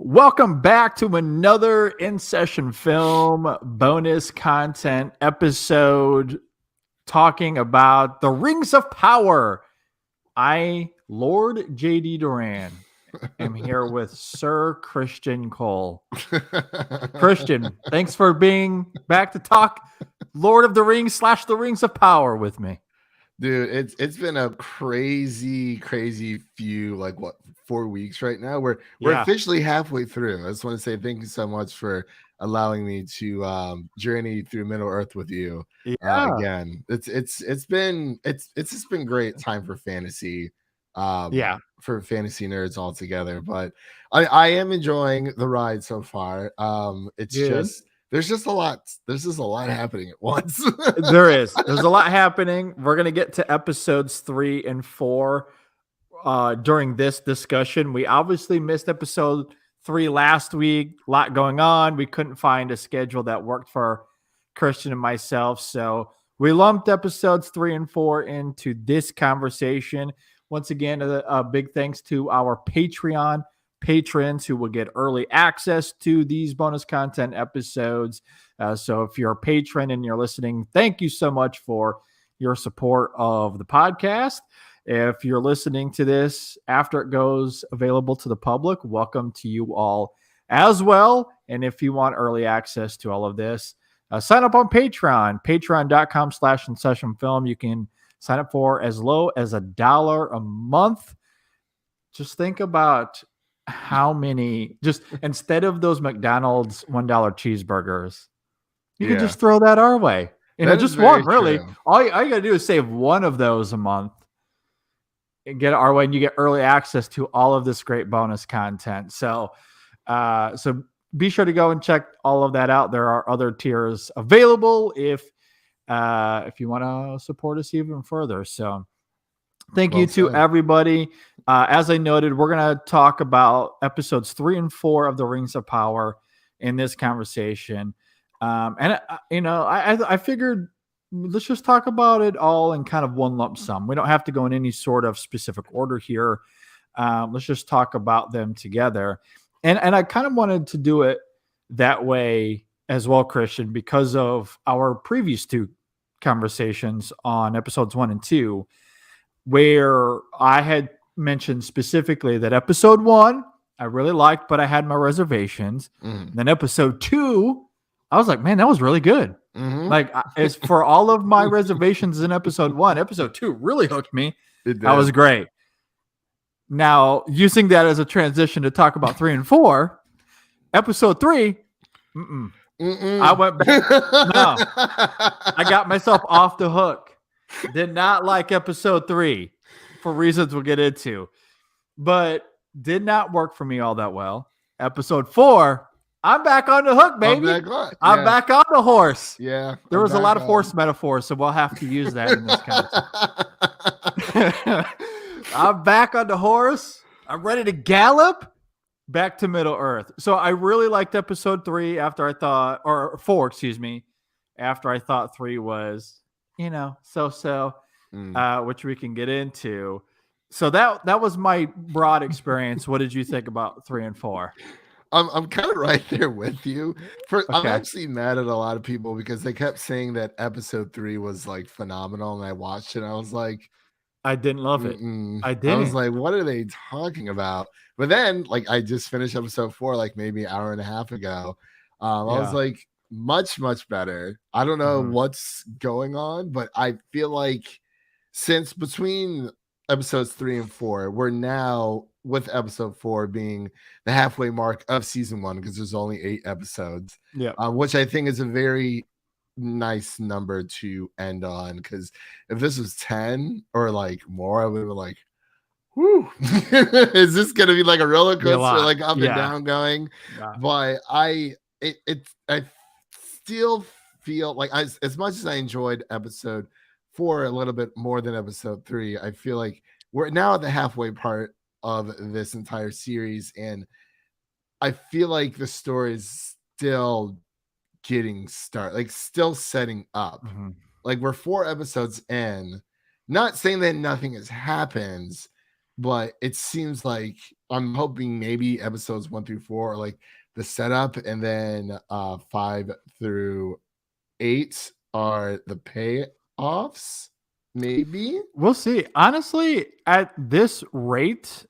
Welcome back to another In Session Film bonus content episode talking about the Rings of Power. I, Lord JD Duran, am here with Sir Christian Cole. Christian, thanks for being back to talk Lord of the Rings / the Rings of Power with me. Dude, it's been a crazy few 4 weeks right now. We're officially halfway through. I just want to say thank you so much for allowing me to journey through Middle Earth with you again. It's just been great time for fantasy. For fantasy nerds all together. But I am enjoying the ride so far. It's Good. just there's just a lot happening at once. There's a lot happening. We're going to get to episodes 3 and 4 during this discussion. We obviously missed episode 3 last week. A lot going on. We couldn't find a schedule that worked for Christian and myself. So we lumped episodes 3 and 4 into this conversation. Once again, a big thanks to our Patreon patrons who will get early access to these bonus content episodes. So if you're a patron and you're listening, thank you so much for your support of the podcast. If you're listening to this after it goes available to the public, welcome to you all as well. And if you want early access to all of this, sign up on Patreon, patreon.com/InSessionFilm. You can sign up for as low as $1 a month. Just think about how many, just instead of those McDonald's $1 cheeseburgers, you can just throw that our way. Just one, really. All you got to do is save one of those a month and get it our way, and you get early access to all of this great bonus content. So be sure to go and check all of that out. There are other tiers available if you want to support us even further. So thank you to everybody. As I noted, we're going to talk about episodes 3 and 4 of the Rings of Power in this conversation. I figured let's just talk about it all in kind of one lump sum. We don't have to go in any sort of specific order here. Let's just talk about them together. And I kind of wanted to do it that way as well, Christian, because of our previous 2 conversations on episodes 1 and 2, where I had mentioned specifically that episode 1 I really liked, but I had my reservations. Then episode 2, I was like, man, that was really good. Like, as for all of my reservations in episode 1, episode 2 really hooked me. That was great. Now, using that as a transition to talk about 3 and 4, episode 3, I went back. No, I got myself off the hook. Did not like episode 3 for reasons we'll get into, but did not work for me all that well. Episode 4, I'm back on the hook, baby. I'm back on the horse. Yeah. There was a lot of horse metaphors, so we'll have to use that in this context. I'm back on the horse. I'm ready to gallop back to Middle Earth. So I really liked episode 3 after I thought, or 4, excuse me, after I thought 3 was, so, which we can get into. So that was my broad experience. What did you think about 3 and 4? I'm kind of right there with you. I'm actually mad at a lot of people because they kept saying that episode 3 was like phenomenal, and I watched it and I was like, I didn't love it. I didn't. I was like, what are they talking about? But then, like, I just finished episode 4 like maybe an hour and a half ago. I was like, much better. I don't know what's going on, but I feel like since between episodes 3 and 4, we're now with episode 4 being the halfway mark of season 1, because there's only 8 episodes, which I think is a very nice number to end on, because if this was 10 or like more, I would have been like, whoo, is this gonna be like a roller coaster, like up and down going? But I still feel like, as much as I enjoyed episode 4 a little bit more than episode 3, I feel like we're now at the halfway part of this entire series, and I feel like the story is still getting started, like still setting up. Like, we're 4 episodes in, not saying that nothing has happened, but it seems like I'm hoping maybe episodes 1 through 4 are like the setup, and then 5 through 8 are the payoffs. Maybe we'll see. Honestly, at this rate,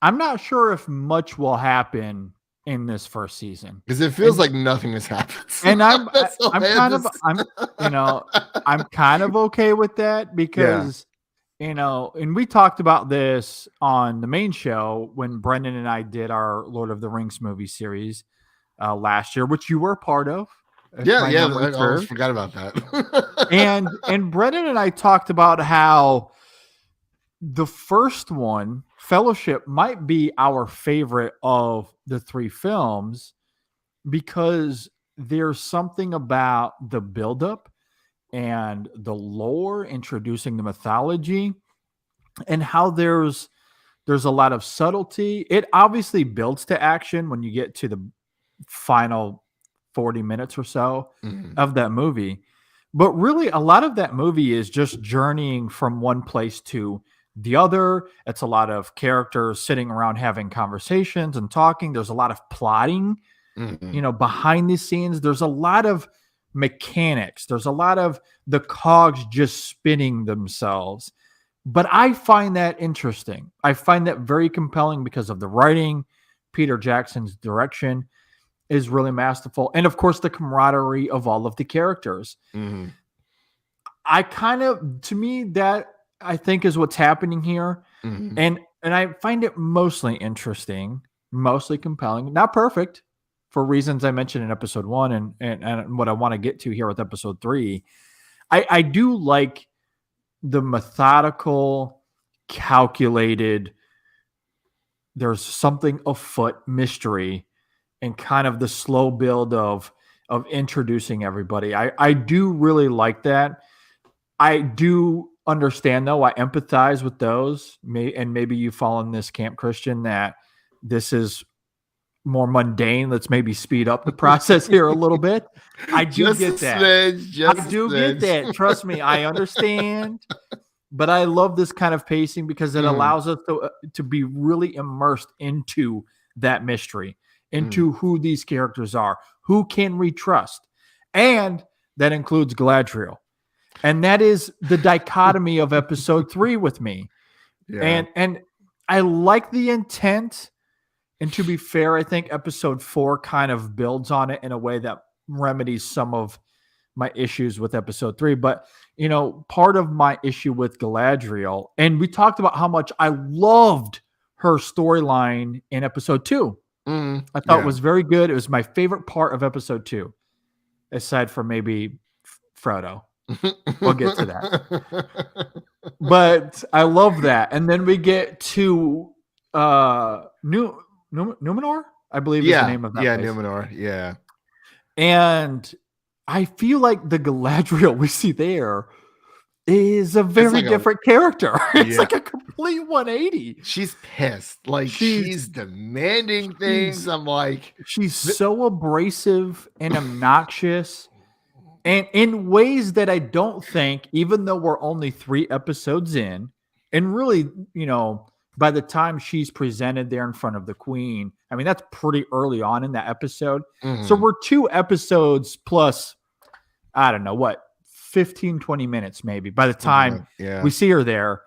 I'm not sure if much will happen in this first season because it feels And- like nothing has happened. and I'm That's all I had to I'm kind of okay with that because and we talked about this on the main show when Brendan and I did our Lord of the Rings movie series last year, which you were a part of. Yeah, I almost forgot about that. and Brendan and I talked about how the first one, Fellowship, might be our favorite of the 3 films because there's something about the buildup and the lore, introducing the mythology, and how there's a lot of subtlety. It obviously builds to action when you get to the final 40 minutes or so of that movie. But really, a lot of that movie is just journeying from one place to the other. It's a lot of characters sitting around having conversations and talking. There's a lot of plotting, behind the scenes. There's a lot of mechanics. There's a lot of the cogs just spinning themselves. But I find that interesting. I find that very compelling because of the writing. Peter Jackson's direction is really masterful. And of course, the camaraderie of all of the characters. To me, that I think is what's happening here. And I find it mostly interesting, mostly compelling, not perfect for reasons I mentioned in episode 1 and what I want to get to here with episode 3. I do like the methodical, calculated, there's something afoot mystery and kind of the slow build of introducing everybody. I do really like that. I do understand, though, I empathize with those, and maybe you fall in this camp, Christian, that this is more mundane. Let's maybe speed up the process here a little bit. I do get that. Get that. Trust me, I understand. But I love this kind of pacing because it allows us to be really immersed into that mystery, into who these characters are, who can we trust. And that includes Galadriel. And that is the dichotomy of episode 3 with me. Yeah. And I like the intent. And to be fair, I think episode 4 kind of builds on it in a way that remedies some of my issues with episode 3. But, part of my issue with Galadriel, and we talked about how much I loved her storyline in episode 2. I thought it was very good. It was my favorite part of episode 2, aside from maybe Frodo. We'll get to that. But I love that. And then we get to Numenor, I believe is the name of that place. Numenor, yeah. And I feel like the Galadriel we see there is a very different character. It's like a complete 180. She's pissed. Like she's demanding things. I'm like, she's so abrasive and obnoxious. And in ways that I don't think, even though we're only 3 episodes in, and really, by the time she's presented there in front of the queen, I mean, that's pretty early on in that episode. So we're 2 episodes plus, I don't know, what, 15, 20 minutes maybe by the time we see her there.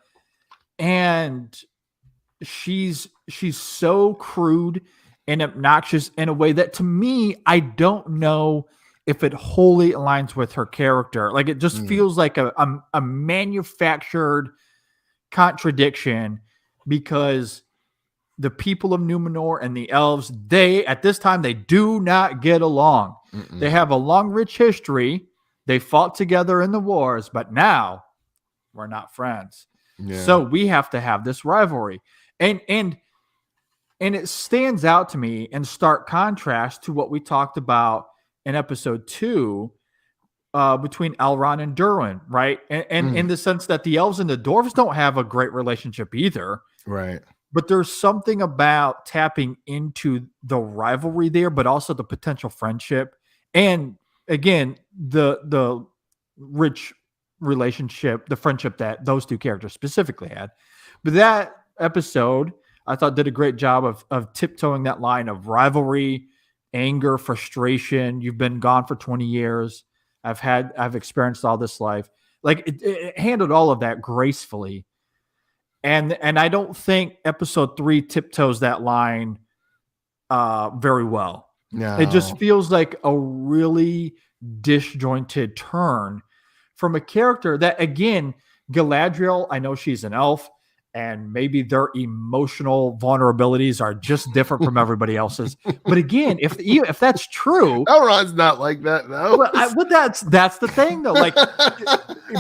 And she's so crude and obnoxious in a way that, to me, I don't know if it wholly aligns with her character. Like, it just feels like a manufactured contradiction, because the people of Numenor and the elves, at this time, they do not get along. They have a long, rich history. They fought together in the wars, but now we're not friends. So we have to have this rivalry. And it stands out to me in stark contrast to what we talked about in episode 2 between Elrond and Durin, right? And in the sense that the elves and the dwarves don't have a great relationship either. Right. But there's something about tapping into the rivalry there, but also the potential friendship. And again, the rich relationship, the friendship that those 2 characters specifically had. But that episode, I thought did a great job of tiptoeing that line of rivalry, anger, frustration. You've been gone for 20 years. I've experienced all this life. Like it handled all of that gracefully. And I don't think episode 3 tiptoes that line very well. No. It just feels like a really disjointed turn from a character that, again, Galadriel, I know she's an elf, and maybe their emotional vulnerabilities are just different from everybody else's. But again, if that's true, Elrond's not like that though. But that's the thing though. Like,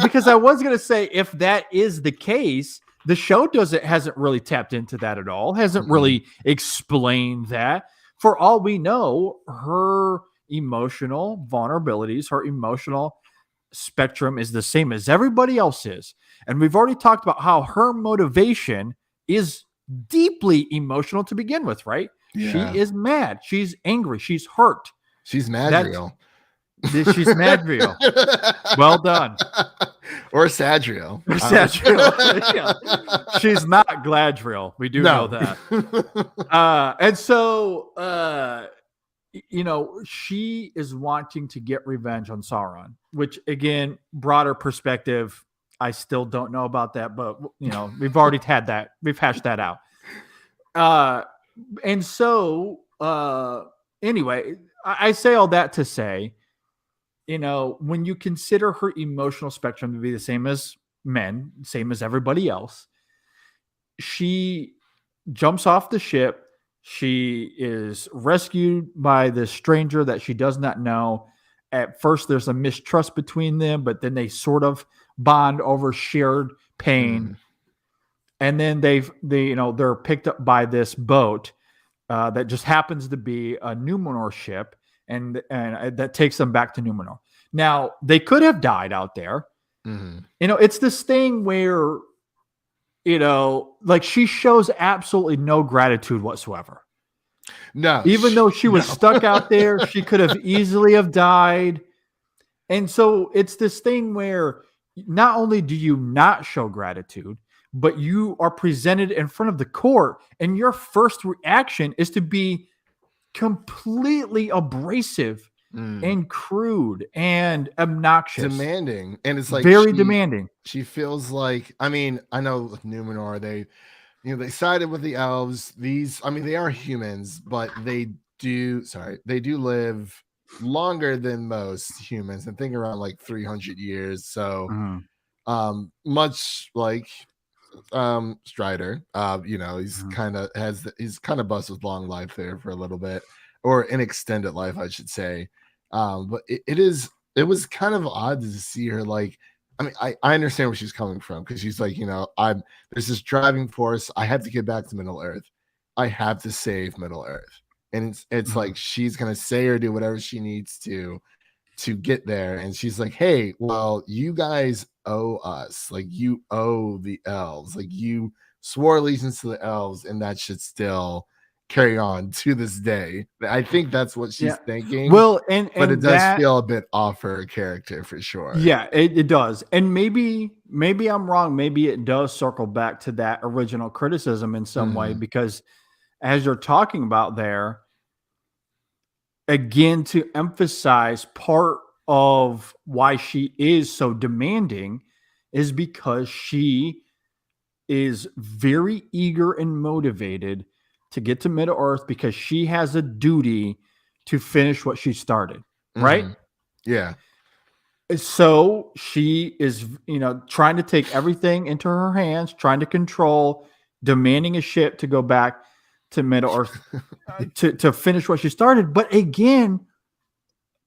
because I was gonna say, if that is the case, the show hasn't really tapped into that at all. Hasn't really explained that. For all we know, her emotional vulnerabilities, her emotional spectrum is the same as everybody else's. And we've already talked about how her motivation is deeply emotional to begin with, right? Yeah. She is mad. She's angry. She's hurt. She's Madriel. She's Madriel. Well done. Or Sadriel. Sadriel. Yeah. She's not Gladriel. We do know that. And so, she is wanting to get revenge on Sauron, which, again, broader perspective, I still don't know about that, but we've already had that. We've hashed that out. And so, anyway, I say all that to say, when you consider her emotional spectrum to be the same as men, same as everybody else, she jumps off the ship. She is rescued by this stranger that she does not know. At first, there's a mistrust between them, but then they sort of bond over shared pain. And then they're picked up by this boat that just happens to be a Numenor ship, and that takes them back to Numenor. Now, they could have died out there. It's this thing where, like, she shows absolutely no gratitude whatsoever. No. Even though she was stuck out there, she could have easily have died. And so it's this thing where not only do you not show gratitude, but you are presented in front of the court, and your first reaction is to be completely abrasive and crude and obnoxious. Demanding. And it's like very demanding. She feels like, I know with Numenor, they sided with the elves. They are humans, but they do live longer than most humans, and think around like 300 years. So much like Strider, he's kind of blessed with long life there for a little bit, or an extended life, I should say. But it was kind of odd to see her like, I understand where she's coming from, because she's like, there's this driving force. I have to get back to Middle Earth. I have to save Middle Earth. And it's like she's gonna say or do whatever she needs to get there. And she's like, hey, well, you guys owe us. Like, you owe the elves. Like, you swore allegiance to the elves, and that should still carry on to this day. I think that's what she's thinking. Well, but it does feel a bit off her character for sure. Yeah, it does. And maybe I'm wrong. Maybe it does circle back to that original criticism in some way, because as you're talking about there, again, to emphasize part of why she is so demanding is because she is very eager and motivated to get to Middle-earth, because she has a duty to finish what she started, right? Yeah. So she is, trying to take everything into her hands, trying to control, demanding a ship to go back to Middle-earth to finish what she started. But again,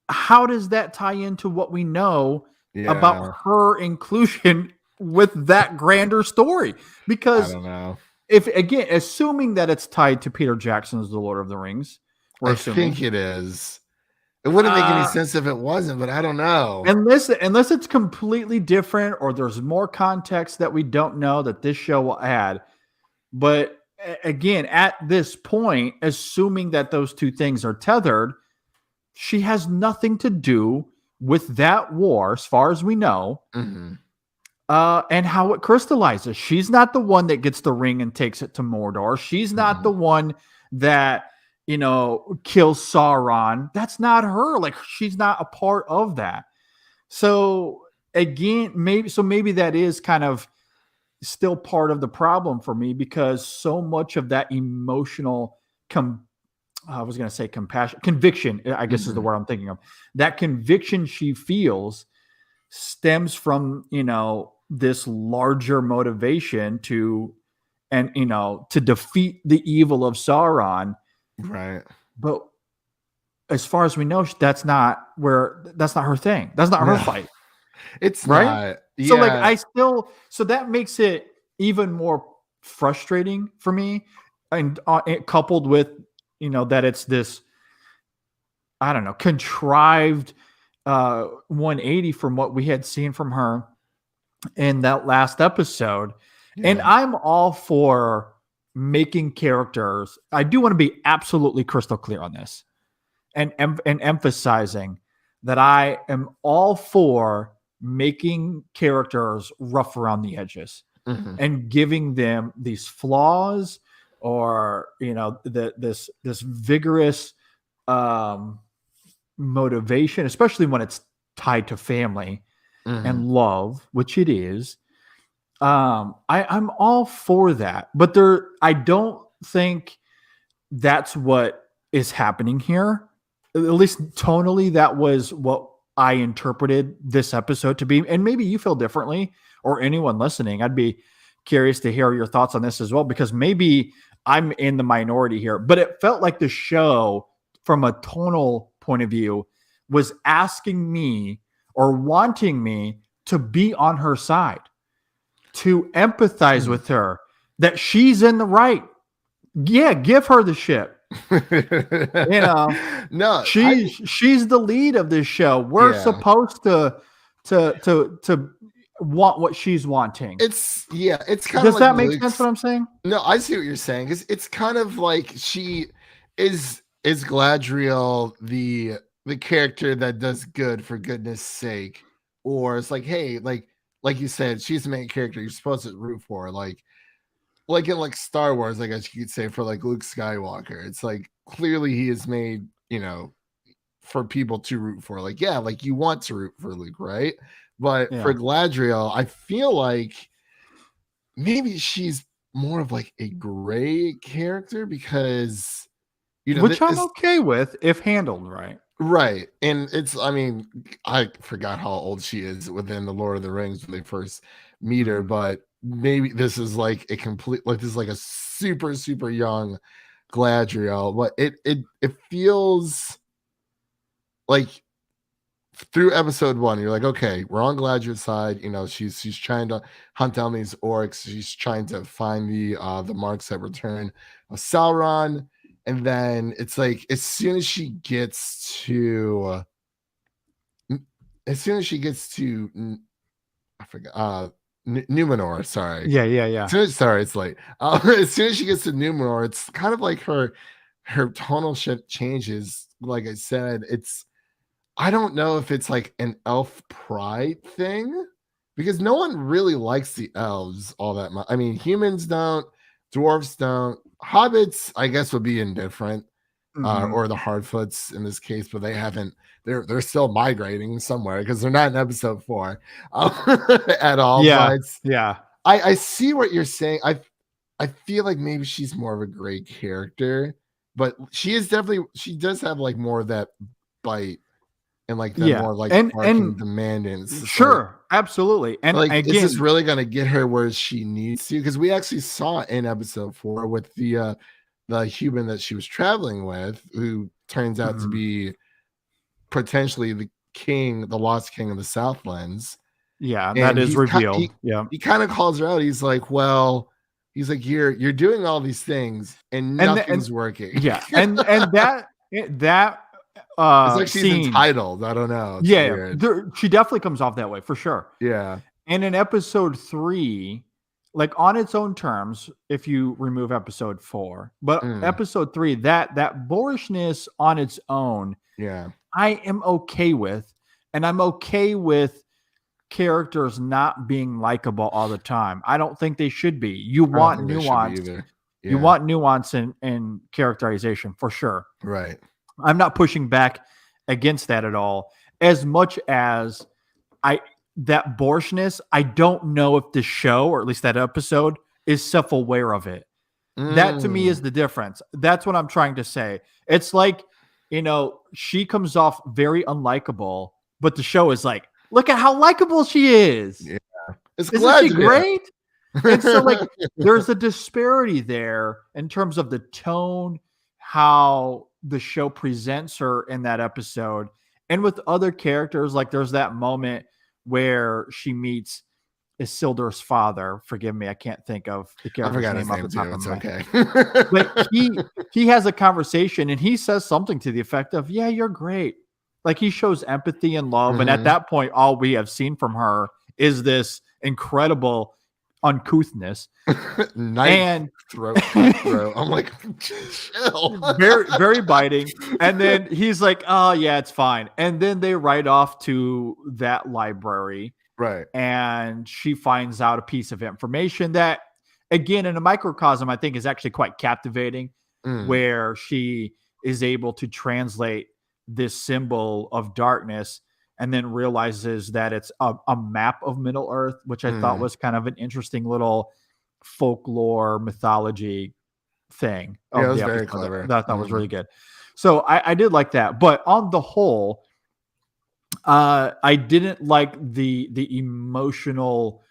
how does that tie into what we know about her inclusion with that grander story? Because I don't know. If, again, assuming that it's tied to Peter Jackson's The Lord of the Rings, I think it is. It wouldn't make any sense if it wasn't, but I don't know. Unless it's completely different, or there's more context that we don't know that this show will add. But again, at this point, assuming that those two things are tethered, she has nothing to do with that war, as far as we know. and how it crystallizes. She's not the one that gets the ring and takes it to Mordor. She's not the one that, kills Sauron. That's not her. Like, she's not a part of that. So again, maybe that is kind of still part of the problem for me, because so much of that emotional I was going to say compassion, conviction, I guess is the word I'm thinking of. That conviction she feels stems from, this larger motivation to defeat the evil of Sauron. Right. But as far as we know, that's not her thing. That's not her fight. It's right. Not. Yeah. So like so that makes it even more frustrating for me, and coupled with, that it's this, I don't know, contrived 180 from what we had seen from her in that last episode. Yeah. And I'm all for making characters. I do want to be absolutely crystal clear on this, and emphasizing that I am all for making characters rough around the edges and giving them these flaws, or this vigorous motivation, especially when it's tied to family and love, which it is. I'm all for that, but I don't think that's what is happening here. At least tonally, that was what I interpreted this episode to be. And maybe you feel differently, or anyone listening. I'd be curious to hear your thoughts on this as well, because maybe I'm in the minority here, but it felt like the show, from a tonal point of view, was asking me, or wanting me, to be on her side, to empathize with her, that she's in the right. Yeah, give her the shit. No, she's the lead of this show. We're supposed to want what she's wanting. It's kind of. Does that make sense what I'm saying? No, I see what you're saying, because it's kind of like she is Galadriel the character that does good for goodness sake, or it's like, hey, like you said, she's the main character you're supposed to root for, like in like Star Wars, I guess you could say, for like Luke Skywalker. It's like, clearly he is made, for people to root for. Like, yeah, like you want to root for Luke, right? But for Galadriel, I feel like maybe she's more of like a gray character, because which I'm okay with if handled right. Right. And I forgot how old she is within the Lord of the Rings when they first meet her, but maybe this is like this is like a super, super young Galadriel. But it feels like through episode 1, you're like, okay, we're on Galadriel's side. She's trying to hunt down these orcs. She's trying to find the marks that return of Sauron. And then it's like, as soon as she gets to I forgot, Numenor, sorry. Yeah. Sorry, it's late. As soon as she gets to Numenor, it's kind of like her tonal shift changes. Like I said, I don't know if it's like an elf pride thing, because no one really likes the elves all that much. I mean, humans don't, dwarves don't, hobbits, I guess, would be indifferent, or the Hardfoots in this case, but they're still migrating somewhere, because they're not in episode 4 at all. Yeah, but I see what you're saying. I feel like maybe she's more of a gray character, but she does have like more of that bite, and like the more like and demanding. Sure, absolutely. And like, again, is this really gonna get her where she needs to? Because we actually saw in episode 4 with the human that she was traveling with, who turns out to be potentially the lost king of the Southlands. Yeah, that is revealed. He kind of calls her out. He's like, well, you're doing all these things and nothing's working. Yeah, and that it's like she's entitled. I don't know. It's she definitely comes off that way for sure. Yeah. And in episode 3, like on its own terms, if you remove episode 4, but episode 3, that boorishness on its own, I am okay with, and I'm okay with characters not being likable all the time. I don't think they should be. You I don't want think they should be nuance. either. You Yeah. want nuance in characterization for sure. Right. I'm not pushing back against that at all. As much as that borishness, I don't know if the show, or at least that episode, is self-aware of it. That to me is the difference. That's what I'm trying to say. It's like, she comes off very unlikable, but the show is like, look at how likable she is. Yeah. Isn't she great? And so like there's a disparity there in terms of the tone, how the show presents her in that episode. And with other characters, like there's that moment where she meets Isildur's father. Forgive me, I can't think of the character's name off the top of my head. Okay. But he has a conversation and he says something to the effect of, yeah, you're great. Like he shows empathy and love. And at that point, all we have seen from her is this incredible uncouthness. And throat. I'm like, chill. Very, very biting. And then he's like, oh yeah, it's fine. And then they ride off to that library. Right. And she finds out a piece of information that, again, in a microcosm, I think is actually quite captivating, where she is able to translate this symbol of darkness and then realizes that it's a map of Middle Earth, which I thought was kind of an interesting little folklore mythology thing. Yeah, it was very clever. That I thought was really good. So I did like that. But on the whole, I didn't like the emotional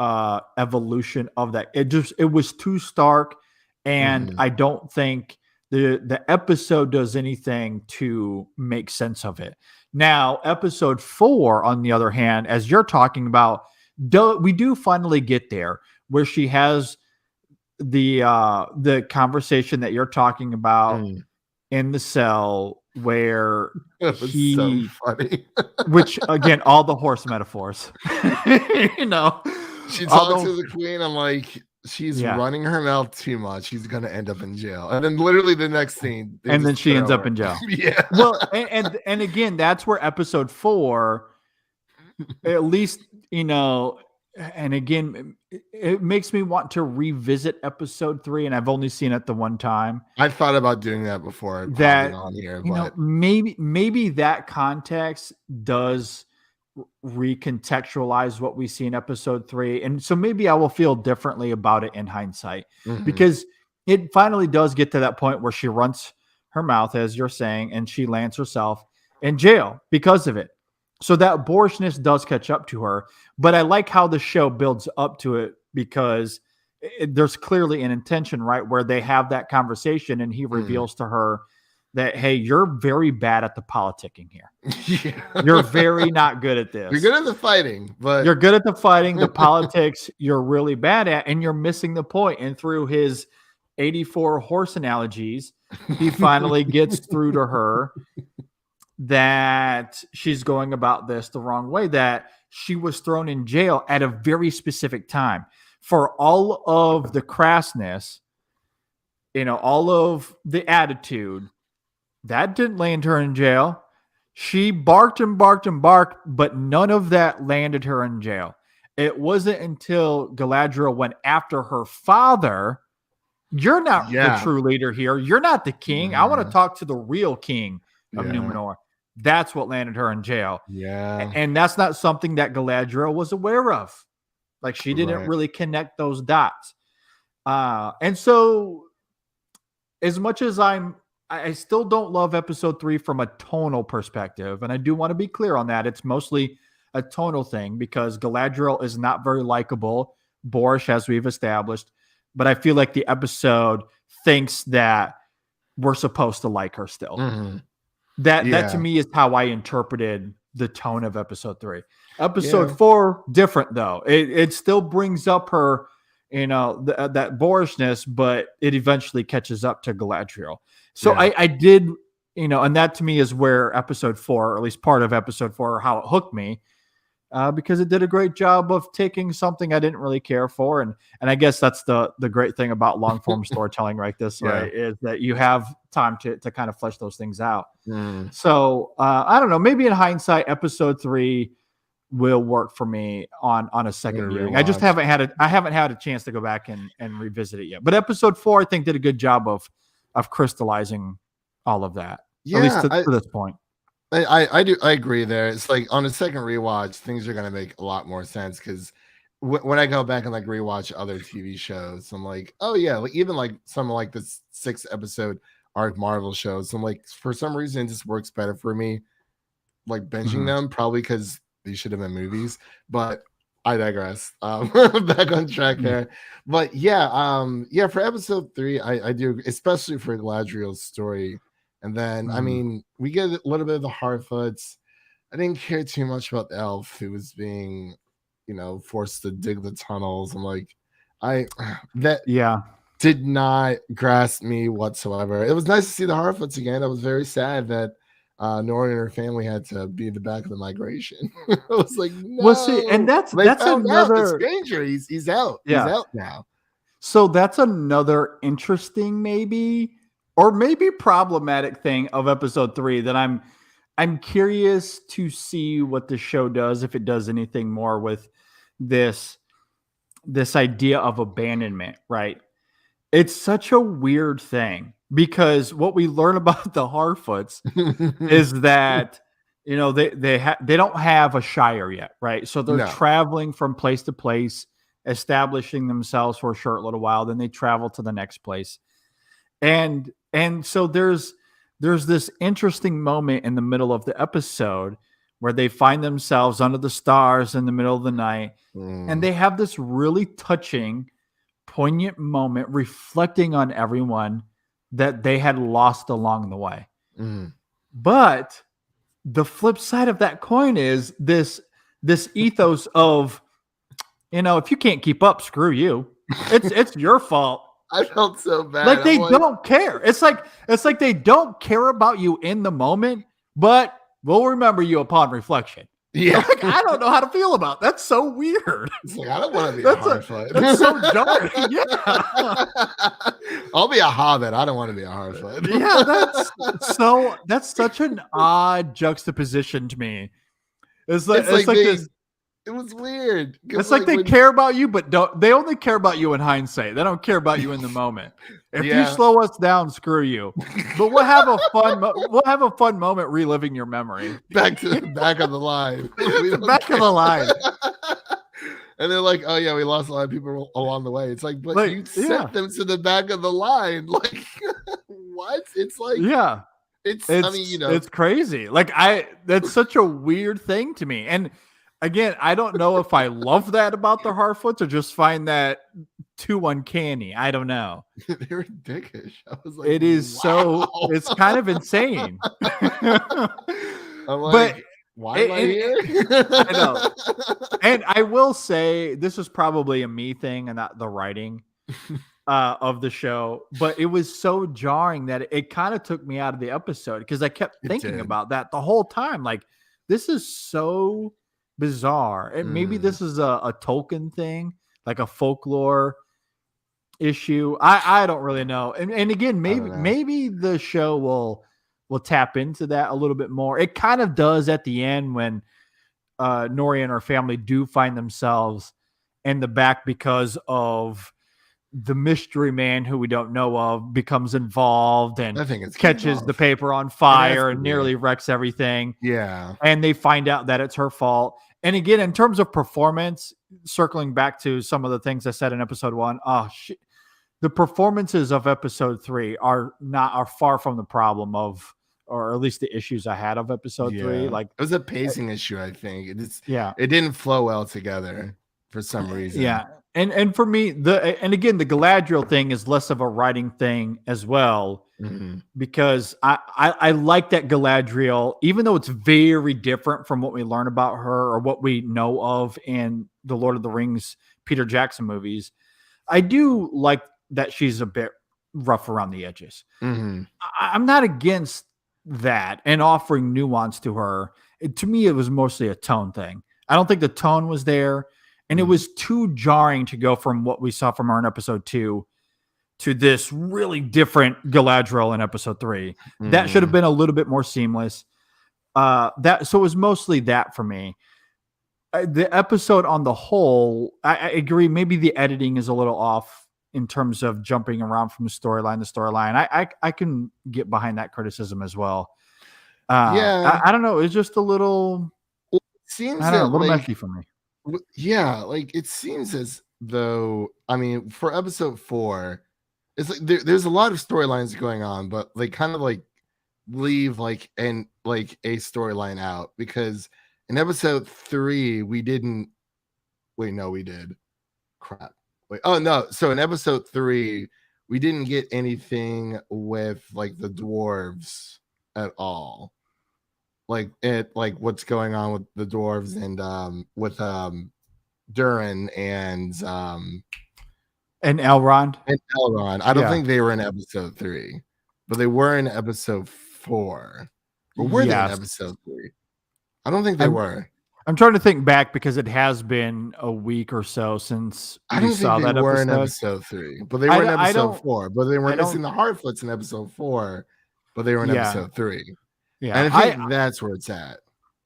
evolution of that. It was too stark, and I don't think the episode does anything to make sense of it. Now, episode 4, on the other hand, as you're talking about, we do finally get there where she has the conversation that you're talking about in the cell, where he, so funny. Which again, all the horse metaphors, she talks to the queen. I'm like, she's running her mouth too much. She's gonna end up in jail. And then literally the next scene, and then she ends up in jail. Yeah. Well, and again, that's where episode 4, at least, and again, it makes me want to revisit episode 3, and I've only seen it the one time. I thought about doing that before that on here, but maybe that context does recontextualize what we see in episode 3, and so maybe I will feel differently about it in hindsight, because it finally does get to that point where she runs her mouth, as you're saying, and she lands herself in jail because of it. So that boorishness does catch up to her, but I like how the show builds up to it, because there's clearly an intention, right, where they have that conversation and he reveals to her that, hey, you're very bad at the politicking here. Yeah. You're very not good at this. You're good at the fighting, but you're good at the fighting. The politics you're really bad at, and you're missing the point. And through his 84 horse analogies, he finally gets through to her that she's going about this the wrong way, that she was thrown in jail at a very specific time. For all of the crassness, all of the attitude, that didn't land her in jail. She barked and barked and barked, but none of that landed her in jail. It wasn't until Galadriel went after her father. You're not the true leader here. You're not the king. I want to talk to the real king of Numenor. That's what landed her in jail. Yeah. And that's not something that Galadriel was aware of. Like, she didn't really connect those dots. And so as much as I still don't love episode 3 from a tonal perspective, and I do want to be clear on that. It's mostly a tonal thing, because Galadriel is not very likable, boorish, as we've established. But I feel like the episode thinks that we're supposed to like her still. That to me is how I interpreted the tone of episode 3. Episode 4, different though. It still brings up her, that boorishness, but it eventually catches up to Galadriel. So I did, and that to me is where episode 4, or at least part of episode 4, how it hooked me, because it did a great job of taking something I didn't really care for. And I guess that's the great thing about long form storytelling like this, right? Is that you have time to kind of flesh those things out. So I don't know, maybe in hindsight, episode 3 will work for me on a second viewing. I just haven't had a chance to go back and revisit it yet. But episode 4, I think, did a good job of crystallizing all of that. Yeah, at least to this point. I agree there. It's like on a second rewatch, things are gonna make a lot more sense because when I go back and like rewatch other TV shows, I'm like, oh yeah, like even like some like the 6 episode arc Marvel shows. I'm like, for some reason, it just works better for me, like binging them, probably because these should have been movies. But I digress. Back on track there. But yeah, for episode 3, I do, especially for Galadriel's story. And then, I mean, we get a little bit of the Harfoots. I didn't care too much about the elf who was being, forced to dig the tunnels. I'm like, did not grasp me whatsoever. It was nice to see the Harfoots again. I was very sad that Nori and her family had to be the back of the migration. I was like, no. Well, see, and that's another stranger. He's out. Yeah. He's out now. So that's another interesting, maybe problematic thing of episode 3 that I'm curious to see what the show does, if it does anything more with this idea of abandonment, right? It's such a weird thing because what we learn about the Harfoots is that they don't have a shire yet, right? So they're traveling from place to place, establishing themselves for a short little while, then they travel to the next place. And so there's this interesting moment in the middle of the episode where they find themselves under the stars in the middle of the night, and they have this really touching, poignant moment reflecting on everyone that they had lost along the way. But the flip side of that coin is this ethos of, if you can't keep up, screw you. It's your fault. I felt so bad. Like they don't care. It's like they don't care about you in the moment, but we'll remember you upon reflection. Yeah. Like, I don't know how to feel about that. That's so weird. It's like, I don't want to be a Harfoot. That's so jarring. Yeah. I'll be a Hobbit. I don't want to be a Harfoot. Yeah, that's such an odd juxtaposition to me. It's like this. It was weird. It's like they care about you, but they only care about you in hindsight. They don't care about you in the moment. If you slow us down, screw you. But we'll have a fun moment reliving your memory. Back to the back of the line. Back of the line. And they're like, oh yeah, we lost a lot of people along the way. It's like, but you sent them to the back of the line. Like, what? It's like, it's crazy. Like that's such a weird thing to me. And again, I don't know if I love that about the Harfoots or just find that too uncanny. I don't know. They're dickish. I was like, it is it's kind of insane. I'm like, why am I here? I know. And I will say this is probably a me thing and not the writing of the show, but it was so jarring that it kind of took me out of the episode because I kept thinking about that the whole time. Like, this is so bizarre. And maybe this is a Tolkien thing, like a folklore issue. I don't really know. And again, maybe the show will tap into that a little bit more. It kind of does at the end when Nori and her family do find themselves in the back because of the mystery man who we don't know of becomes involved and catches the paper on fire and nearly wrecks everything. Yeah. And they find out that it's her fault. And again, in terms of performance, circling back to some of the things I said in episode 1, the performances of episode 3 are far from the problem of, or at least the issues I had of episode 3. Like, it was a pacing issue, I think. It didn't flow well together for some reason. Yeah. And for me, the Galadriel thing is less of a writing thing as well, because I like that Galadriel, even though it's very different from what we learn about her or what we know of in the Lord of the Rings Peter Jackson movies. I do like that she's a bit rough around the edges. I'm not against that and offering nuance to her. To me, it was mostly a tone thing. I don't think the tone was there. And it was too jarring to go from what we saw from her in episode 2 to this really different Galadriel in episode 3. That should have been a little bit more seamless. So it was mostly that for me. the episode on the whole, I agree. Maybe the editing is a little off in terms of jumping around from storyline to storyline. I can get behind that criticism as well. Yeah. I don't know. It's just a little. Well, it seems I don't know, a that little like messy for me. yeah, like it seems as though I mean for episode 4, it's like there's a lot of storylines going on, but they kind of like leave like a storyline out because in episode 3 we didn't wait no we did crap wait oh no so in episode 3 we didn't get anything with like the dwarves at all like what's going on with the dwarves and with Durin And Elrond. and Elrond. I don't think they were in episode 3, but they were in episode 4. Or were they in episode 3? I don't think they were. I'm trying to think back because it has been a week or so since I don't saw think they that were episode. in episode 3, but they were in episode 4. But they weren't in the Harfoots in episode 4, but they were in episode 3. Yeah, and I think that's where it's at.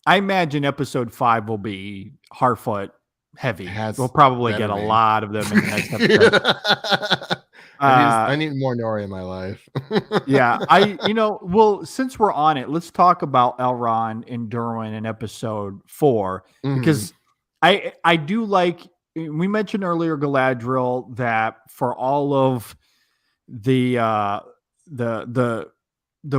I imagine episode 5 will be Harfoot heavy. We'll probably get a lot of them in the next episode. I need more Nori in my life. Yeah, well, since we're on it, let's talk about Elrond and Durin in episode 4 because I do like. We mentioned earlier Galadriel that for all of the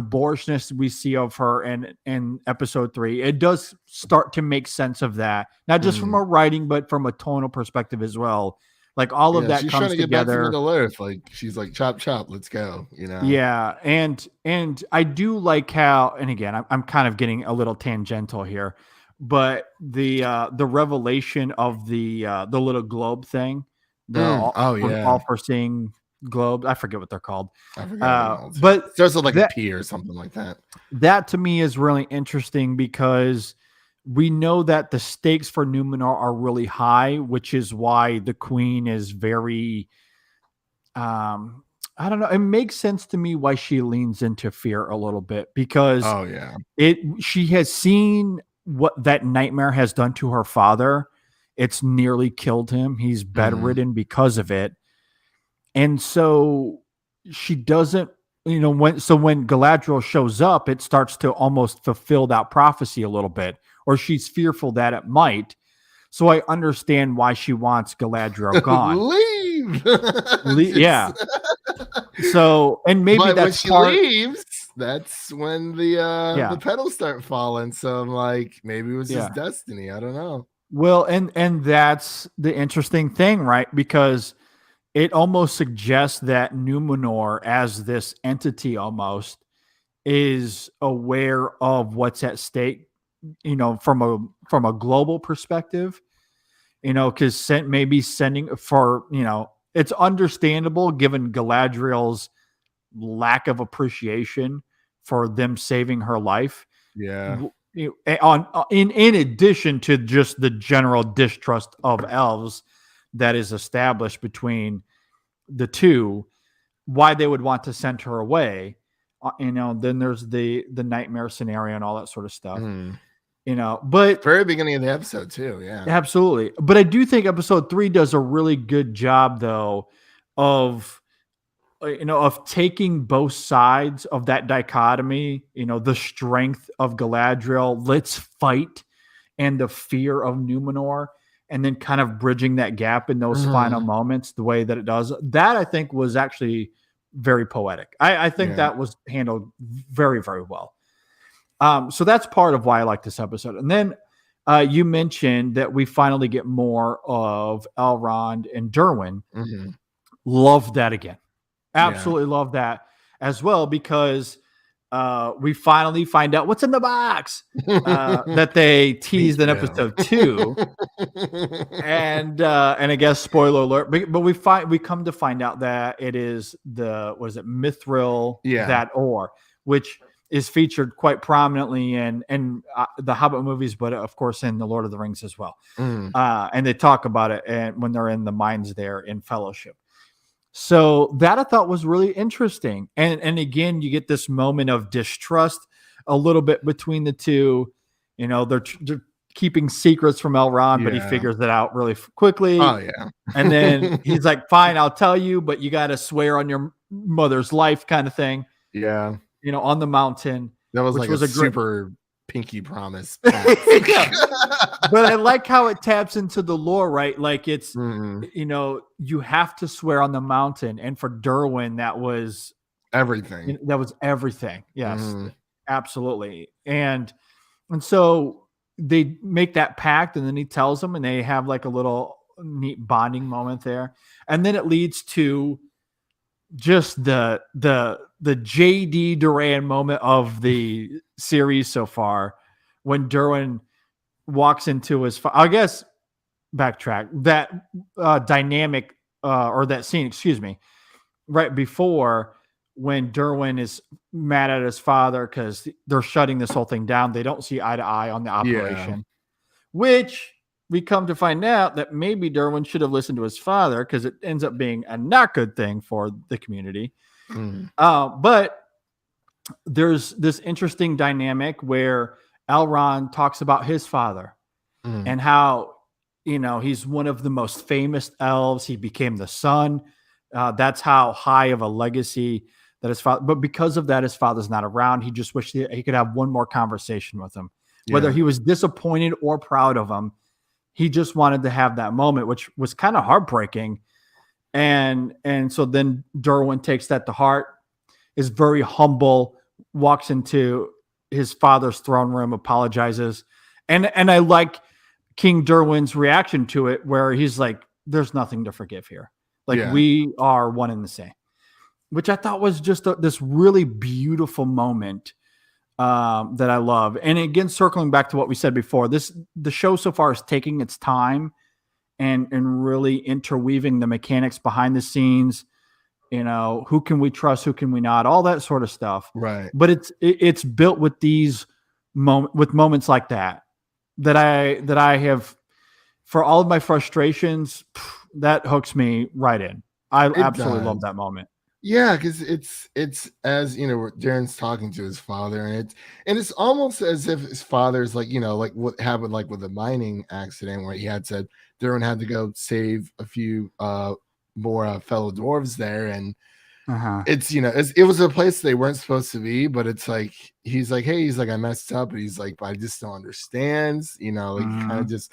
boorishness we see of her in episode 3, it does start to make sense of that, not just from a writing, but from a tonal perspective as well. Like all of that she's comes trying to get together. Back to Middle Earth. Like she's like chop chop, let's go. Yeah, and I do like how, and again, I'm kind of getting a little tangential here, but the revelation of the little globe thing, all foreseeing globes. I forget what they're called. But it starts with like a P or something like that. That to me is really interesting because we know that the stakes for Numenor are really high, which is why the queen is very, I don't know. It makes sense to me why she leans into fear a little bit because she has seen what that nightmare has done to her father. It's nearly killed him. He's bedridden because of it. And so she doesn't, when Galadriel shows up, it starts to almost fulfill that prophecy a little bit, or she's fearful that it might. So I understand why she wants Galadriel gone. Leave. Yeah. So, and maybe but that's when she leaves, that's when the petals start falling. So I'm like, maybe it was his destiny. I don't know. Well, and that's the interesting thing, right? Because it almost suggests that Numenor, as this entity almost, is aware of what's at stake, from a global perspective, because maybe sending for, it's understandable given Galadriel's lack of appreciation for them saving her life. Yeah. In addition to just the general distrust of elves that is established between the two, why they would want to send her away. Then there's the nightmare scenario and all that sort of stuff. But very beginning of the episode too. Yeah, absolutely. But I do think episode 3 does a really good job though of taking both sides of that dichotomy, the strength of Galadriel, let's fight, and the fear of Numenor, and then kind of bridging that gap in those final moments the way that it does. That I think was actually very poetic. I think that was handled very, very well. So that's part of why I like this episode. And then you mentioned that we finally get more of Elrond and Durin. Love that again. Absolutely love that as well, because we finally find out what's in the box that they teased in episode 2. And I guess spoiler alert, but we come to find out that it is Mithril, that ore, which is featured quite prominently in the Hobbit movies, but of course in the Lord of the Rings as well. And they talk about it and when they're in the mines there in Fellowship. So that I thought was really interesting. And again, you get this moment of distrust a little bit between the two. They're keeping secrets from Elrond, but he figures it out really quickly. Oh yeah. And then he's like, "Fine, I'll tell you, but you got to swear on your mother's life," kind of thing. Yeah. On the mountain. That was which like a great super pinky promise. Yeah. But I like how it taps into the lore, right? Like it's, you have to swear on the mountain. And for Derwin, that was everything. Yes, absolutely. And so they make that pact, and then he tells them, and they have like a little neat bonding moment there. And then it leads to just the JD Duran moment of the series so far, when Derwin walks into his, I guess, backtrack that dynamic or that scene, excuse me, right before, when Derwin is mad at his father because they're shutting this whole thing down. They don't see eye to eye on the operation, which we come to find out that maybe Derwin should have listened to his father, because it ends up being a not good thing for the community. But there's this interesting dynamic where Elrond talks about his father and how, he's one of the most famous elves. He became the sun. That's how high of a legacy that his father, but because of that, his father's not around. He just wished he could have one more conversation with him, whether he was disappointed or proud of him. He just wanted to have that moment, which was kind of heartbreaking. And so then Derwin takes that to heart, is very humble, walks into his father's throne room, apologizes. And I like King Derwin's reaction to it, where he's like, there's nothing to forgive here. Like, we are one and the same, which I thought was just this really beautiful moment that I love. And again, circling back to what we said before, the show so far is taking its time and really interweaving the mechanics behind the scenes. Who can we trust? Who can we not? All that sort of stuff. Right. But it's built with these moments like that I have, for all of my frustrations, that hooks me right in. I absolutely love that moment. Yeah, because it's as Darren's talking to his father, and it's almost as if his father's like, like what happened like with the mining accident, where he had said Darren had to go save a few more fellow dwarves there, and it's it was a place they weren't supposed to be, but it's like he's like, hey, he's like, I messed up, but he's like, but I just don't understand, like kind of just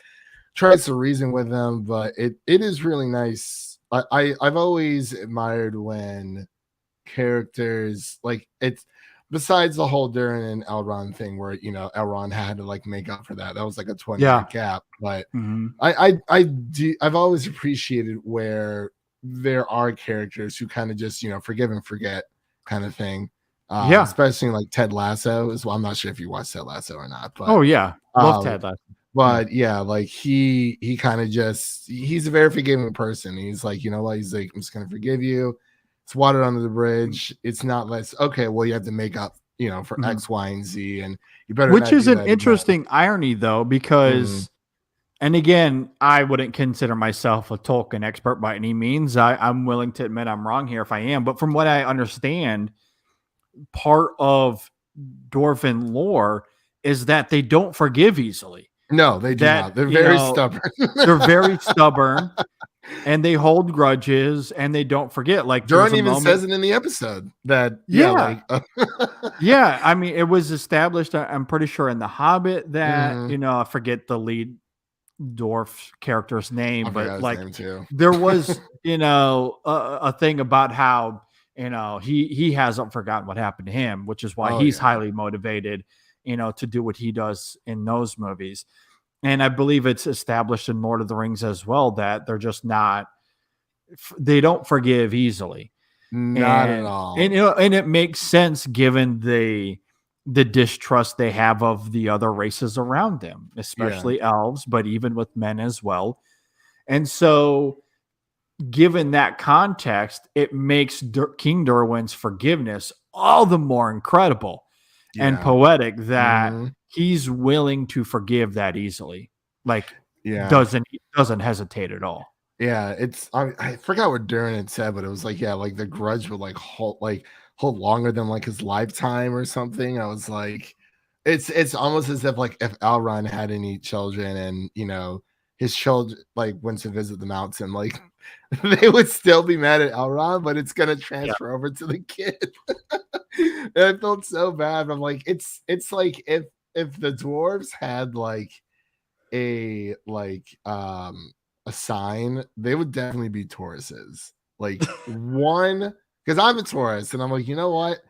tries to reason with them. But it is really nice. I've always admired when characters, like, it's besides the whole Durin and Elrond thing, where Elrond had to like make up for that. That was like a 20-year gap. But I've always appreciated where there are characters who kind of just forgive and forget kind of thing. Especially like Ted Lasso as well. I'm not sure if you watched Ted Lasso or not, but love Ted Lasso. But like he kind of he's a very forgiving person. He's like, what? He's like, I'm just gonna forgive you. It's water under the bridge. It's not less okay. Well, you have to make up, for X, Y, and Z, and you better. Which is an interesting irony, though, because, and again, I wouldn't consider myself a Tolkien expert by any means. I'm willing to admit I'm wrong here if I am, but from what I understand, part of Dwarven lore is that they don't forgive easily. No, they do not. They're very stubborn. They're very stubborn, and they hold grudges, and they don't forget. Like Jordan even says it in the episode that I mean, it was established. I'm pretty sure in The Hobbit that I forget the lead dwarf character's name, but like there was a thing about how he hasn't forgotten what happened to him, which is why he's highly motivated to do what he does in those movies. And I believe it's established in Lord of the Rings as well, that they're just they don't forgive easily. Not at all. And it makes sense given the distrust they have of the other races around them, especially elves, but even with men as well. And so given that context, it makes King Derwin's forgiveness all the more incredible and poetic that he's willing to forgive that easily. Like, doesn't hesitate at all. Yeah, I forgot what Durin had said, but it was like, like the grudge would hold longer than like his lifetime or something. I was like, It's almost as if like if Elrond had any children and his children like went to visit the mountain, like they would still be mad at Elrond, but it's gonna Yeah. transfer over to the kid. And I felt so bad. I'm like, it's like if the dwarves had like a a sign, they would definitely be Tauruses. Like one, because I'm a Taurus, and I'm like, you know what?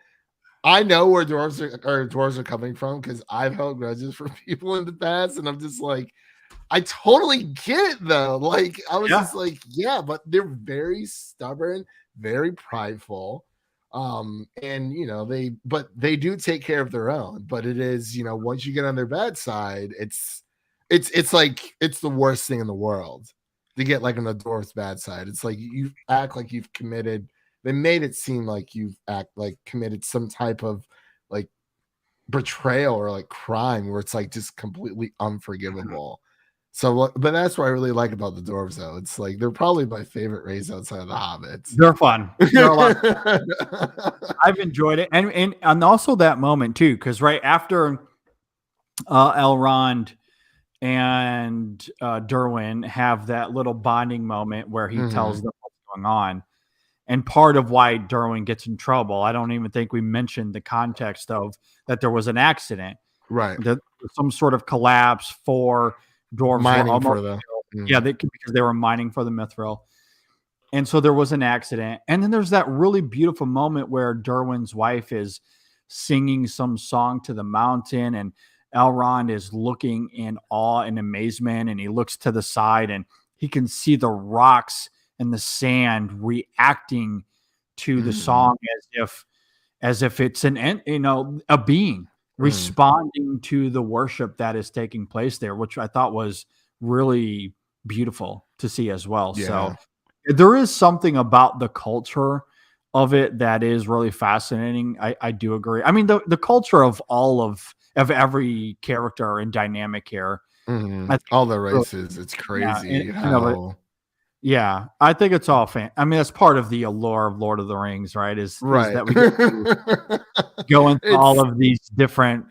I know where dwarves are coming from because I've held grudges for people in the past, and I'm just like, I totally get it though. Like I was just like, yeah, but they're very stubborn, very prideful. And they do take care of their own, but it is, once you get on their bad side, it's like it's the worst thing in the world to get like on the dwarf's bad side. It's like you act like you've committed. They made it seem like you've committed some type of like betrayal or like crime where it's like just completely unforgivable. So, but that's what I really like about the dwarves, though. It's like they're probably my favorite race outside of the hobbits. They're fun. They're a lot. I've enjoyed it, and also that moment too, because right after Elrond and Derwin have that little bonding moment where he tells them what's going on, and part of why Derwin gets in trouble. I don't even think we mentioned the context of that there was an accident, right? That some sort of collapse for dwarves mining for the because they were mining for the Mithril. And so there was an accident. And then there's that really beautiful moment where Derwin's wife is singing some song to the mountain, and Elrond is looking in awe and amazement, and he looks to the side and he can see the rocks and the sand reacting to the song as if it's a being responding to the worship that is taking place there, which I thought was really beautiful to see as well. Yeah. So there is something about the culture of it that is really fascinating. I do agree. I mean, the culture of all of every character and dynamic here. All the races. It's crazy. Yeah, I think it's all I mean, that's part of the allure of Lord of the Rings, right? Is that we get to go into all of these different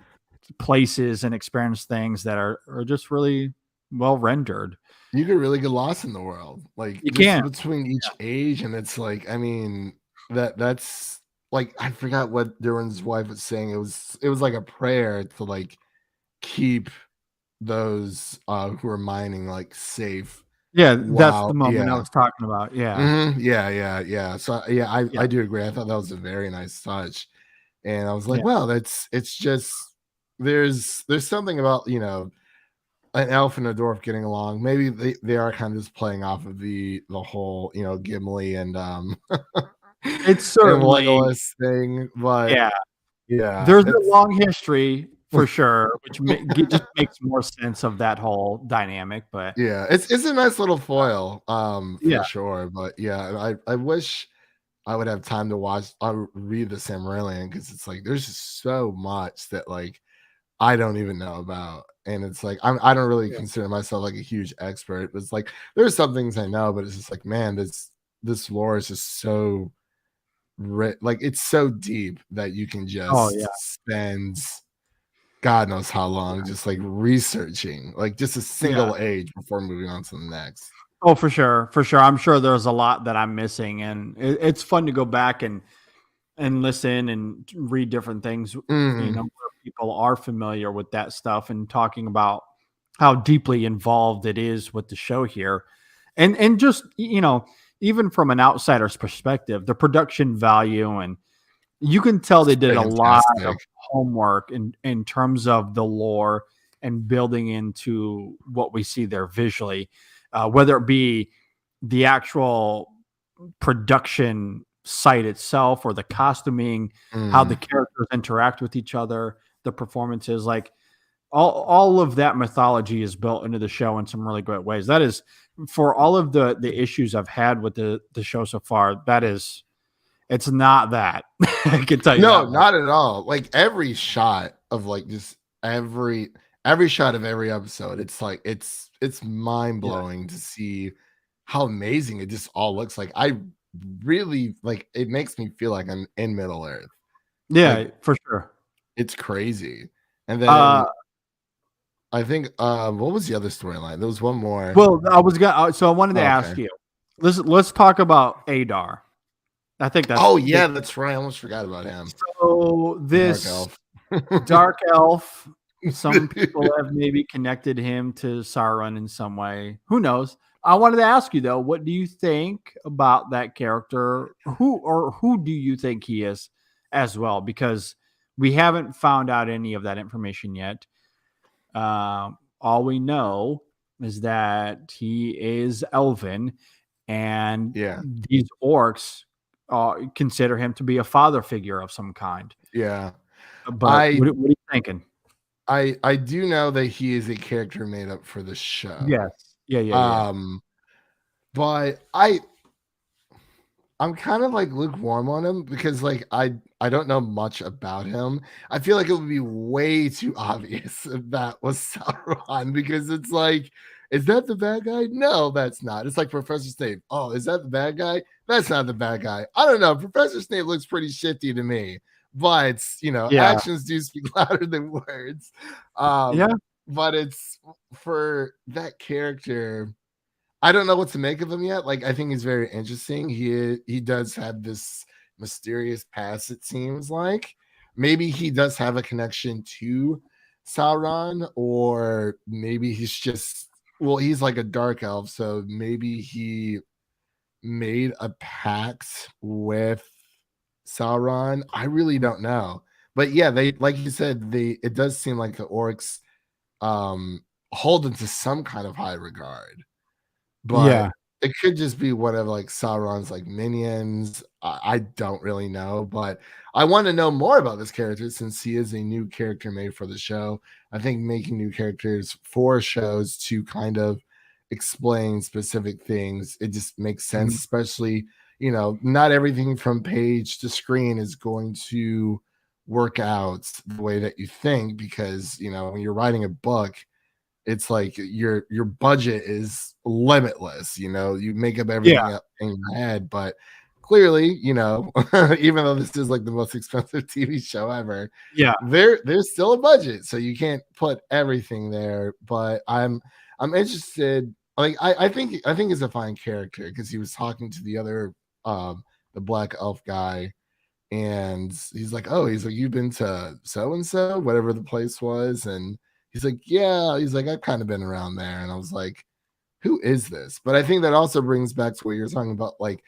places and experience things that are just really well rendered. You can really get lost in the world, like you can between each age, and it's like, I mean, that's like, I forgot what Derwin's wife was saying. It was like a prayer to like keep those who are mining like safe. Yeah, that's the moment I was talking about. Yeah. Yeah. So I do agree. I thought that was a very nice touch, and I was like, well, it's just there's something about an elf and a dwarf getting along. Maybe they are kind of just playing off of the whole Gimli and it's certainly Legolas thing, but yeah, there's a long history for sure, which just makes more sense of that whole dynamic. But yeah, it's a nice little foil, for sure. But yeah, I wish I would have time to read the Silmarillion, because it's like there's just so much that like I don't even know about, and it's like I don't really consider myself like a huge expert. It's like there's some things I know, but it's just like, man, this lore is just so like it's so deep that you can just spend God knows how long just like researching like just a single age before moving on to the next. Oh, for sure. I'm sure there's a lot that I'm missing, and it's fun to go back and listen and read different things, where people are familiar with that stuff and talking about how deeply involved it is with the show here. And just, even from an outsider's perspective, the production value, and you can tell they did a lot of homework in terms of the lore and building into what we see there visually, whether it be the actual production site itself or the costuming, how the characters interact with each other, the performances, like all of that mythology is built into the show in some really great ways. That is, for all of the issues I've had with the show so far, it's not that. I can tell you. No, not at all. Like every shot of like just every shot of every episode, it's like it's mind blowing to see how amazing it just all looks like. I really like it makes me feel like I'm in Middle Earth. Yeah, for sure. It's crazy. And then I think what was the other storyline? There was one more. Well, I wanted to ask you. Let's talk about Adar. I think that's that's right. I almost forgot about him. So this dark elf, some people have maybe connected him to Sauron in some way. Who knows? I wanted to ask you though, what do you think about that character? Who do you think he is as well? Because we haven't found out any of that information yet. All we know is that he is elven, and these orcs consider him to be a father figure of some kind. Yeah. But what are you thinking? I do know that he is a character made up for the show. Yes. Yeah. But I'm kind of like lukewarm on him because like I don't know much about him. I feel like it would be way too obvious if that was Sauron, because it's like, is that the bad guy? No, that's not. It's like Professor Snape. Oh, is that the bad guy? That's not the bad guy. I don't know. Professor Snape looks pretty shifty to me, but actions do speak louder than words. But it's for that character. I don't know what to make of him yet. Like, I think he's very interesting. He does have this mysterious past, it seems like. Maybe he does have a connection to Sauron, or maybe he's just, he's like a dark elf, so maybe he made a pact with Sauron. I really don't know. But yeah, they, like you said, it does seem like the orcs hold him to some kind of high regard. But it could just be whatever, like Sauron's like minions. I don't really know, but I want to know more about this character since he is a new character made for the show. I think making new characters for shows to kind of explain specific things, it just makes sense, especially, not everything from page to screen is going to work out the way that you think, because, when you're writing a book, it's like your budget is limitless. You make up everything up in your head, but clearly, even though this is like the most expensive TV show ever, there's still a budget, so you can't put everything there. But I'm interested. Like I think he's a fine character because he was talking to the other the black elf guy, and he's like, you've been to so and so, whatever the place was, and he's like, yeah. He's like, I've kind of been around there. And I was like, who is this? But I think that also brings back to what you're talking about. Like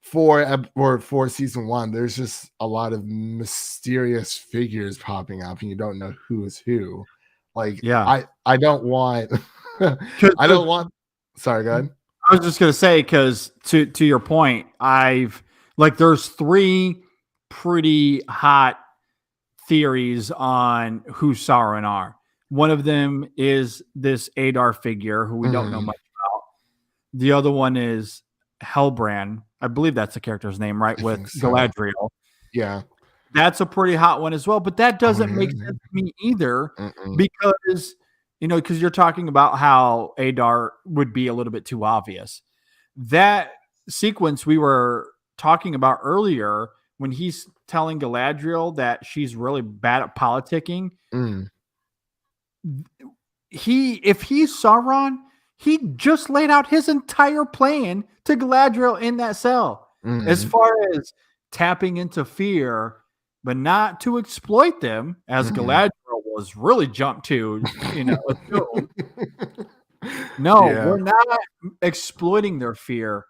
for season 1, there's just a lot of mysterious figures popping up and you don't know who is who. Like, I don't want, sorry, go ahead. I was just going to say, because to your point, there's 3 pretty hot theories on who Sauron are. One of them is this Adar figure who we don't know much about. The other one is Hellbrand. I believe that's the character's name, right? With Galadriel. Yeah. That's a pretty hot one as well. But that doesn't make sense to me either, because, because you're talking about how Adar would be a little bit too obvious. That sequence we were talking about earlier, when he's telling Galadriel that she's really bad at politicking, if he's Sauron, he just laid out his entire plan to Galadriel in that cell, as far as tapping into fear, but not to exploit them, as Galadriel was really jumped to, we're not exploiting their fear.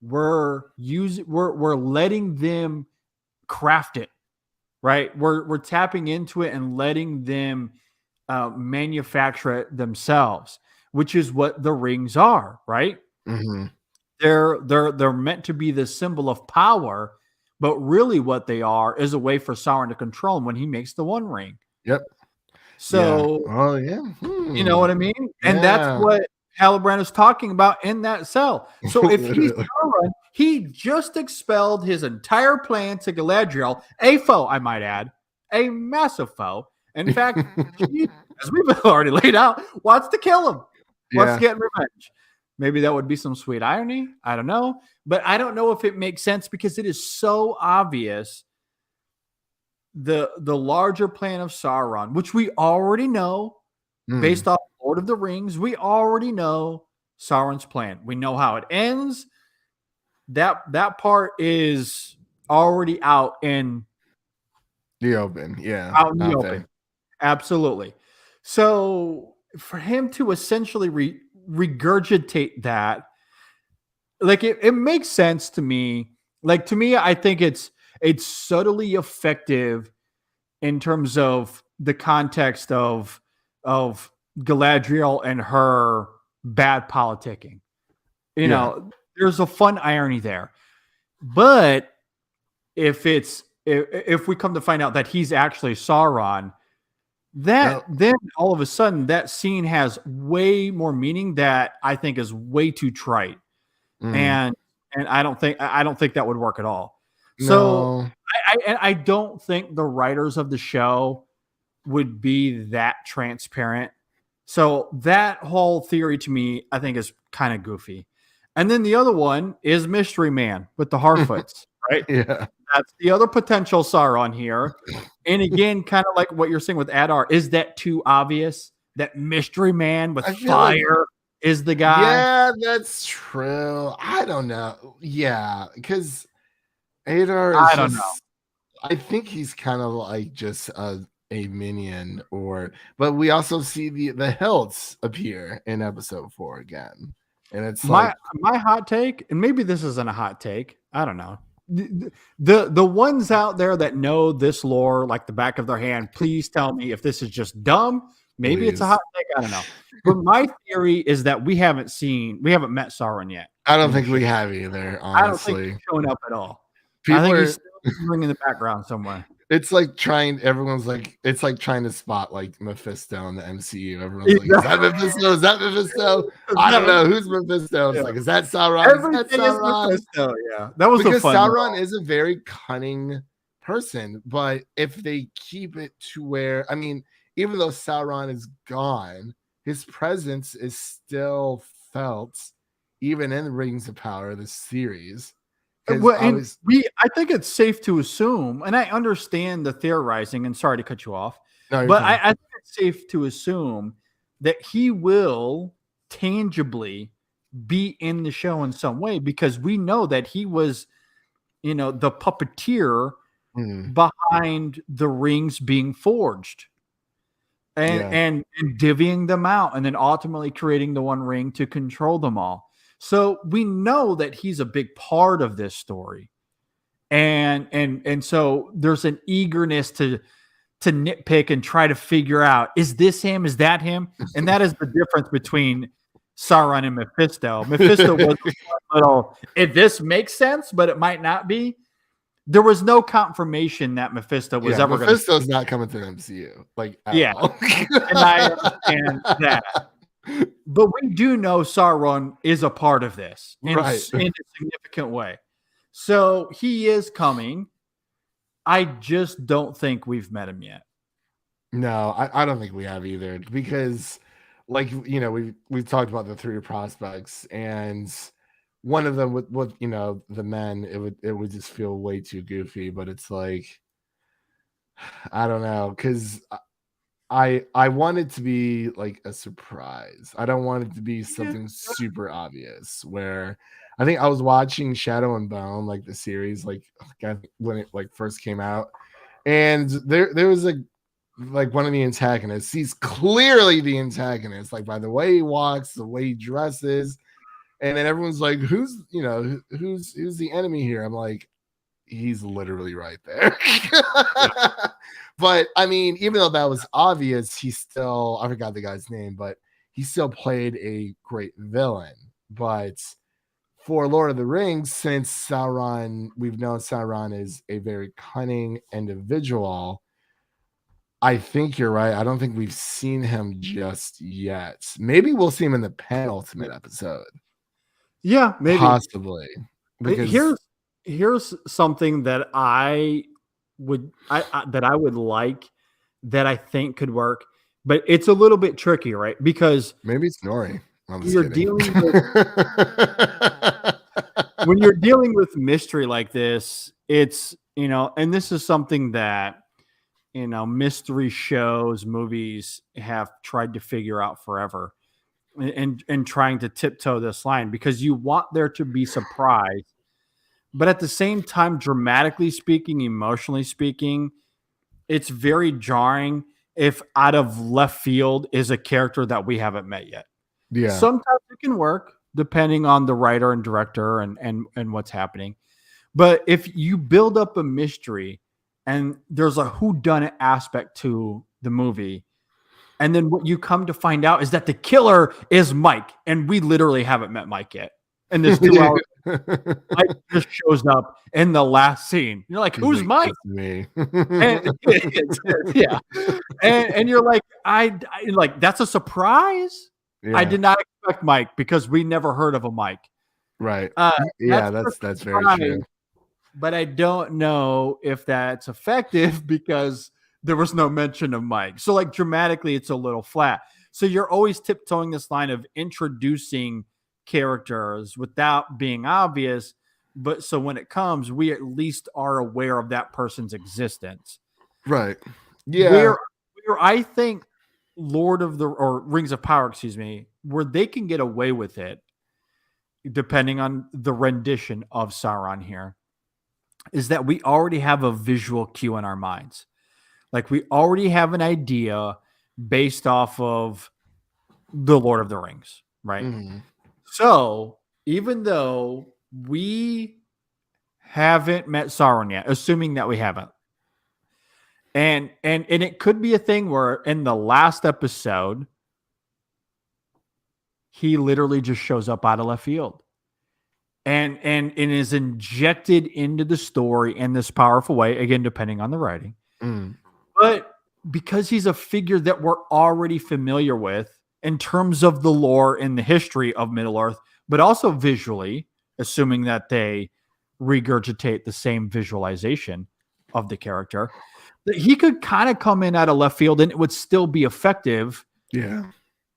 We're letting them craft it, right? We're tapping into it and letting them manufacture it themselves, which is what the rings are, right? They're meant to be the symbol of power, but really what they are is a way for Sauron to control him when he makes the One Ring. Yep. So, you know what I mean? And that's what Hellbrand is talking about in that cell. So if he's Sauron, he just expelled his entire plan to Galadriel, a foe, I might add, a massive foe. In fact, he, as we've already laid out, wants to kill him. Wants to get revenge. Maybe that would be some sweet irony. I don't know. But I don't know if it makes sense because it is so obvious the larger plan of Sauron, which we already know based off Lord of the Rings. We already know Sauron's plan. We know how it ends. That part is already out in the open. Yeah. Out in the open. Absolutely. So for him to essentially regurgitate that, like it makes sense to me. Like to me, I think it's subtly effective in terms of the context of Galadriel and her bad politicking. You know, there's a fun irony there. But if we come to find out that he's actually Sauron, then all of a sudden that scene has way more meaning that I think is way too trite. And I don't think that would work at all. So I don't think the writers of the show would be that transparent. So that whole theory to me, I think, is kind of goofy. And then the other one is Mystery Man with the Harfoots, right? Yeah. That's the other potential Sauron here. And again, kind of like what you're saying with Adar, is that too obvious that Mystery Man with fire is the guy? Yeah, that's true. I don't know. Yeah, because Adar is don't know. I think he's kind of like just a minion, but we also see the Hilts appear in episode 4 again. And it's my hot take, and maybe this isn't a hot take. I don't know. The ones out there that know this lore like the back of their hand, please tell me if this is just dumb. Maybe it's a hot take. I don't know. But my theory is that we haven't met Sauron yet. I don't think we have either, honestly. I don't think he's showing up at all. I think he's still in the background somewhere. It's like it's like trying to spot like Mephisto in the MCU. Everyone's like, is that Mephisto? Is that Mephisto? I don't know who's Mephisto. It's like, is that Sauron? Everything is Mephisto. Yeah, that was because Sauron is a very cunning person. But if they keep it to where, I mean, even though Sauron is gone, his presence is still felt, even in Rings of Power, the series. Well, I think it's safe to assume, and I understand the theorizing, and sorry to cut you off, but I think it's safe to assume that he will tangibly be in the show in some way, because we know that he was, the puppeteer behind the rings being forged and divvying them out, and then ultimately creating the One Ring to control them all. So we know that he's a big part of this story. And so there's an eagerness to nitpick and try to figure out, is this him? Is that him? And that is the difference between Sauron and Mephisto. Mephisto was a little, if this makes sense, but it might not be. There was no confirmation that Mephisto was ever going to. Mephisto's not coming to the MCU. All. And I understand that. But we do know Sauron is a part of this in a significant way. So he is coming. I just don't think we've met him yet. No, I don't think we have either, because we've talked about the 3 prospects, and one of them with the men, it would just feel way too goofy. But it's like, I don't know, because I want it to be like a surprise. I don't want it to be something super obvious. Where I think I was watching Shadow and Bone, like the series, when it first came out, and there was one of the antagonists. He's clearly the antagonist, like by the way he walks, the way he dresses, and then everyone's like, who's the enemy here? I'm like, he's literally right there. But I mean, even though that was obvious, he still, I forgot the guy's name, but he still played a great villain. But for Lord of the Rings, since we've known Sauron is a very cunning individual, I think you're right. I don't think we've seen him just yet. Maybe we'll see him in the penultimate episode. Yeah, maybe. Possibly. Because here's something that I would like, that I think could work, but it's a little bit tricky, right? Because maybe it's Nori. When you're dealing with mystery like this, it's, and this is something that mystery shows, movies have tried to figure out forever, and trying to tiptoe this line, because you want there to be surprise, but at the same time, dramatically speaking, emotionally speaking, it's very jarring if out of left field is a character that we haven't met yet. Yeah. Sometimes it can work depending on the writer and director and what's happening. But if you build up a mystery and there's a whodunit aspect to the movie, and then what you come to find out is that the killer is Mike, and we literally haven't met Mike yet. In this 2 hours, Mike just shows up in the last scene. You're like, who's Mike? It's me. Yeah. And you're like, I like, that's a surprise. Yeah. I did not expect Mike, because we never heard of a Mike. Right. Yeah, that's very true. But I don't know if that's effective because there was no mention of Mike. So like dramatically, it's a little flat. So you're always tiptoeing this line of introducing characters without being obvious. But so when it comes, we at least are aware of that person's existence. Right. Yeah. Where I think Rings of Power, where they can get away with it, depending on the rendition of Sauron here, is that we already have a visual cue in our minds. Like we already have an idea based off of the Lord of the Rings, right? Mm-hmm. So even though we haven't met Sauron yet, assuming that we haven't, and it could be a thing where in the last episode, he literally just shows up out of left field and is injected into the story in this powerful way, again, depending on the writing. Mm. But because he's a figure that we're already familiar with in terms of the lore and the history of Middle-earth, but also visually, assuming that they regurgitate the same visualization of the character, that he could kind of come in out of left field and it would still be effective. Yeah.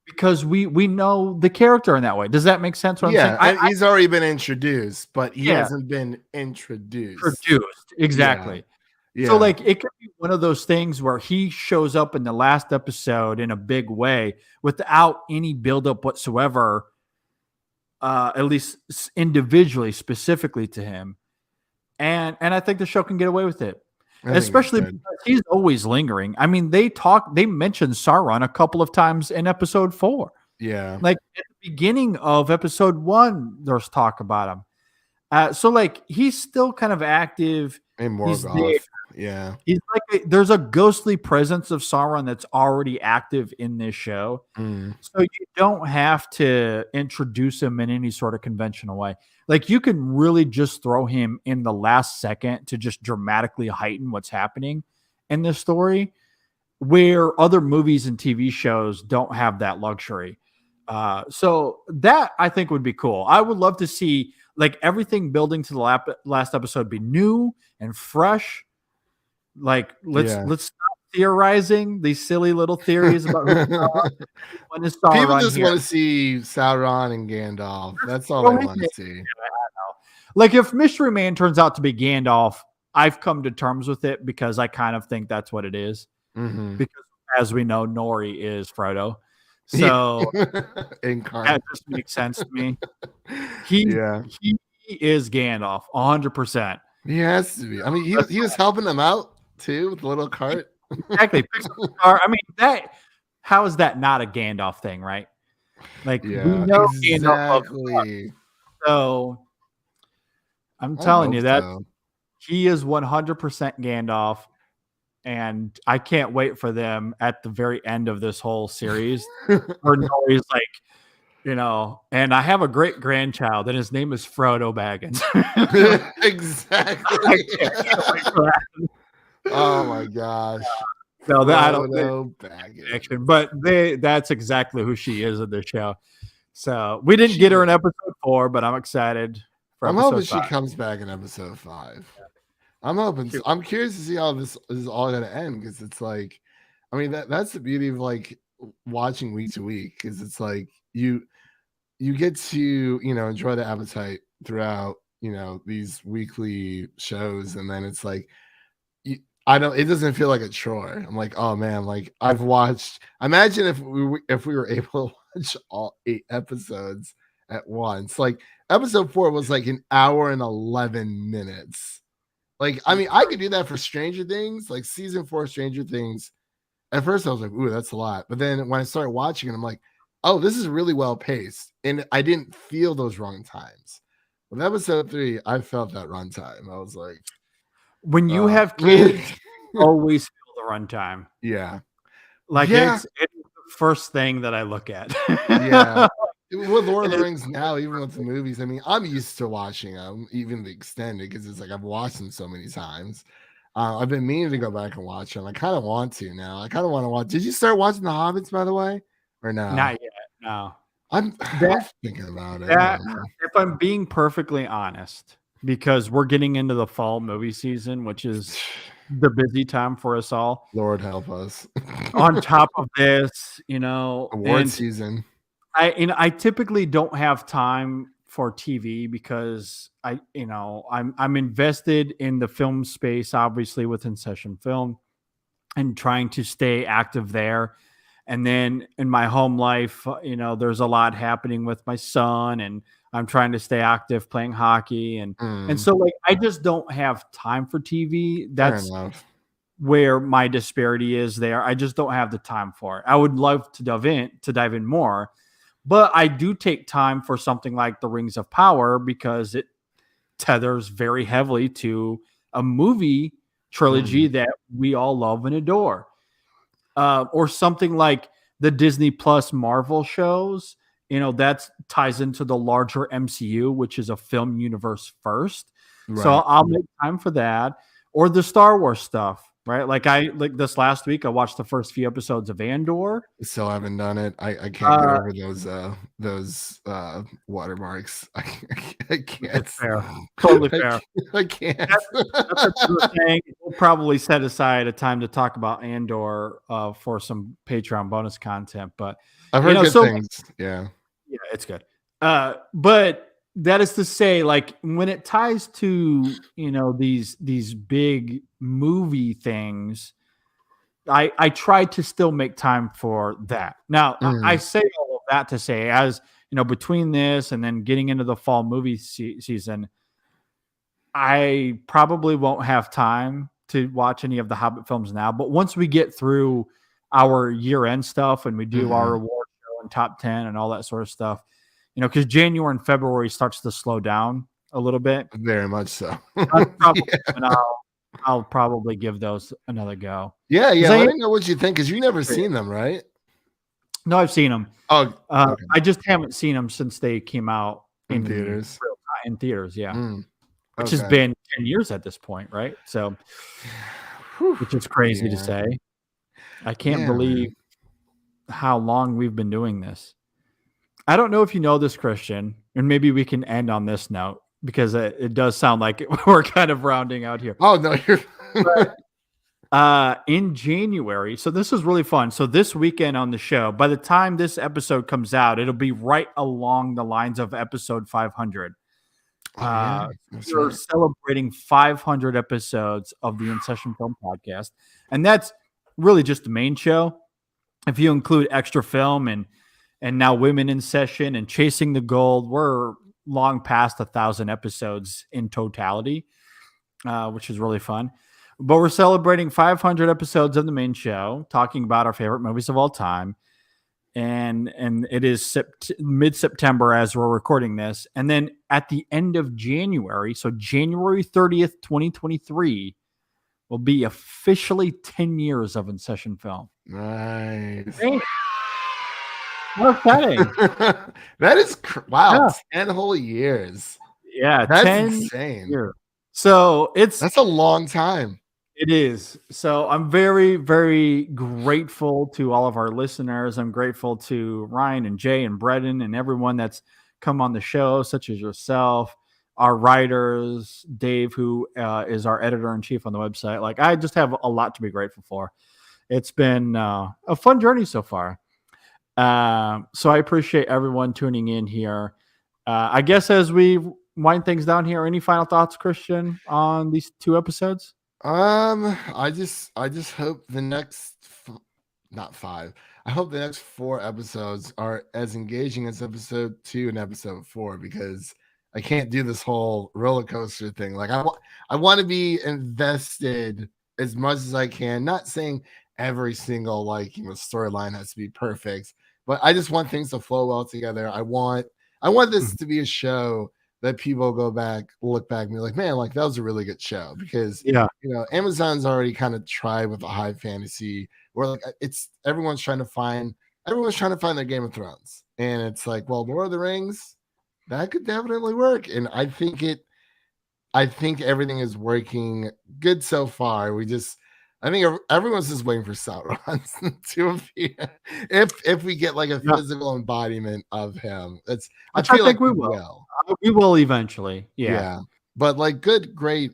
Because we know the character in that way. Does that make sense? What yeah, I'm saying? He's already been introduced, but he hasn't been introduced. Exactly. Yeah. So like it could be one of those things where he shows up in the last episode in a big way without any buildup whatsoever, at least individually, specifically to him. And I think the show can get away with it. Especially because he's always lingering. I mean, they mentioned Sauron a couple of times in episode 4. Yeah. Like at the beginning of episode 1, there's talk about him. So like he's still kind of active. And Morgoth. Yeah. He's like there's a ghostly presence of Sauron that's already active in this show. Mm. So you don't have to introduce him in any sort of conventional way. Like you can really just throw him in the last second to just dramatically heighten what's happening in this story, where other movies and TV shows don't have that luxury. So that I think would be cool. I would love to see like everything building to the last episode be new and fresh. Like let's stop theorizing these silly little theories about when is Sauron. People just want to see Sauron and Gandalf. That's all they want to see. Like if Mystery Man turns out to be Gandalf, I've come to terms with it because I kind of think that's what it is. Mm-hmm. Because as we know, Nori is Frodo. So that just makes sense to me. He is Gandalf 100%. He has to be. I mean, he was helping them out too with the little cart. Exactly. I mean, how is that not a Gandalf thing, right? Like we know Gandalf. So I'm telling you that he is 100% Gandalf. And I can't wait for them at the very end of this whole series where Nori's like, and I have a great grandchild and his name is Frodo Baggins. Exactly. Oh my gosh. No, I don't think but that's exactly who she is in the show. So we didn't get her in episode 4, but I'm excited for I'm episode hoping 5. she comes back in episode 5. I'm hoping. I'm curious to see how this is all going to end, because it's like, I mean, that's the beauty of like watching week to week, because it's like you get to enjoy the appetite throughout these weekly shows, and then it's like I don't. It doesn't feel like a chore. I'm like, oh man, like I've watched. Imagine if we were able to watch all 8 episodes at once. Like episode 4 was like an hour and 11 minutes. Like I mean, I could do that for Stranger Things. Like season 4 Stranger Things. At first, I was like, ooh, that's a lot. But then when I started watching it, I'm like, oh, this is really well paced, and I didn't feel those run times. With episode 3, I felt that run time. I was like, when you have kids, always feel the runtime. Yeah. Like it's the first thing that I look at. Yeah. With Lord of the Rings now, even with the movies, I mean, I'm used to watching them, even the extended, because it's like I've watched them so many times. I've been meaning to go back and watch them. I kind of want to now. I kind of want to watch. Did you start watching The Hobbits, by the way, or no? Not yet. No. I'm thinking about it. If I'm being perfectly honest, because we're getting into the fall movie season, which is the busy time for us all. Lord help us. On top of this, award season. I typically don't have time for TV because I'm invested in the film space, obviously with In Session Film, and trying to stay active there. And then in my home life, there's a lot happening with my son, and I'm trying to stay active playing hockey. And so like, I just don't have time for TV. That's where my disparity is there. I just don't have the time for it. I would love to dive in more, but I do take time for something like The Rings of Power because it tethers very heavily to a movie trilogy that we all love and adore. Or something like the Disney Plus Marvel shows, that ties into the larger MCU, which is a film universe first. Right. So I'll make time for that. Or the Star Wars stuff, right? Like this last week, I watched the first few episodes of Andor. Still haven't done it. I can't get over those watermarks. I can't. Fair. Totally fair. I can't. That's the thing. We'll probably set aside a time to talk about Andor for some Patreon bonus content. But I've heard good things. Yeah, it's good. But that is to say, like when it ties to these big movie things, I try to still make time for that. Now I say all of that to say, as between this and then getting into the fall movie season, I probably won't have time to watch any of the Hobbit films now. But once we get through our year-end stuff and we do our award show and top 10 and all that sort of stuff, because January and February starts to slow down a little bit. Very much so. I'll probably give those another go. Yeah. Let me know what you think, because you never seen them, right? No, I've seen them. Oh, okay. I just haven't seen them since they came out in theaters. In theaters, yeah. Which has been 10 years at this point, right? So, which is crazy to say. I can't believe how long we've been doing this. I don't know if you know this, Christian, and maybe we can end on this note because it does sound like we're kind of rounding out here. Oh, no, you're in January. So this is really fun. So this weekend on the show, by the time this episode comes out, it'll be right along the lines of episode 500. We're celebrating 500 episodes of the In Session Film Podcast, and that's really just the main show. If you include extra film and now Women in Session and Chasing the Gold, we're long past 1,000 episodes in totality, which is really fun. But we're celebrating 500 episodes of the main show, talking about our favorite movies of all time. And it is mid-September as we're recording this. And then at the end of January, so January 30th, 2023, will be officially 10 years of In Session Film. Nice. Hey. How exciting. That is wow. Yeah. 10 whole years. Yeah. That's 10 insane. Years. So that's a long time. It is. So I'm very, very grateful to all of our listeners. I'm grateful to Ryan and Jay and Brendan and everyone that's come on the show, such as yourself, our writers, Dave, who is our editor-in-chief on the website. Like, I just have a lot to be grateful for. It's been a fun journey so far. So I appreciate everyone tuning in here. I guess as we wind things down here, any final thoughts, Christian, on these 2 episodes? I just hope the next not five. I hope the next 4 episodes are as engaging as episode 2 and episode 4, because I can't do this whole roller coaster thing. Like I want to be invested as much as I can. Not saying every single storyline has to be perfect, but I just want things to flow well together. I want this to be a show that people look back and be like, man, like that was a really good show, because Yeah. Amazon's already kind of tried with the high fantasy where like it's everyone's trying to find their Game of Thrones. And it's like, well, Lord of the Rings, that could definitely work. And I think everything is working good so far. I think everyone's just waiting for Sauron to appear. If we get like a physical embodiment of him, I feel like we will. We will eventually. Yeah. But like great,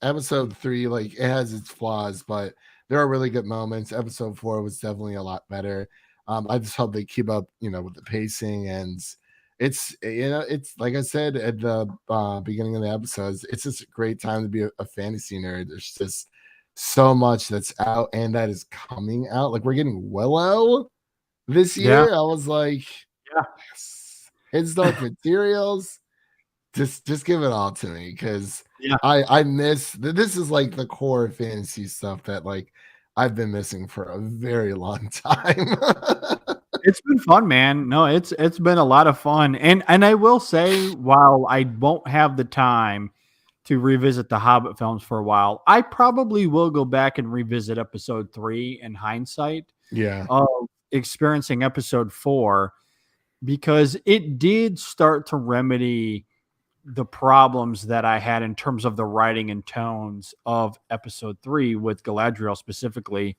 episode 3, like it has its flaws, but there are really good moments. Episode 4 was definitely a lot better. I just hope they keep up, with the pacing. And it's like I said at the beginning of the episodes, it's just a great time to be a fantasy nerd. There's just so much that's out and that is coming out. Like we're getting Willow this year. I was like, yes, it's Dark Materials. Just give it all to me, because I miss this is like the core fantasy stuff that like I've been missing for a very long time. It's been fun, man. No, it's been a lot of fun. And I will say, while I won't have the time to revisit the Hobbit films for a while, I probably will go back and revisit episode 3 in hindsight. Of experiencing episode 4, because it did start to remedy the problems that I had in terms of the writing and tones of episode 3 with Galadriel specifically,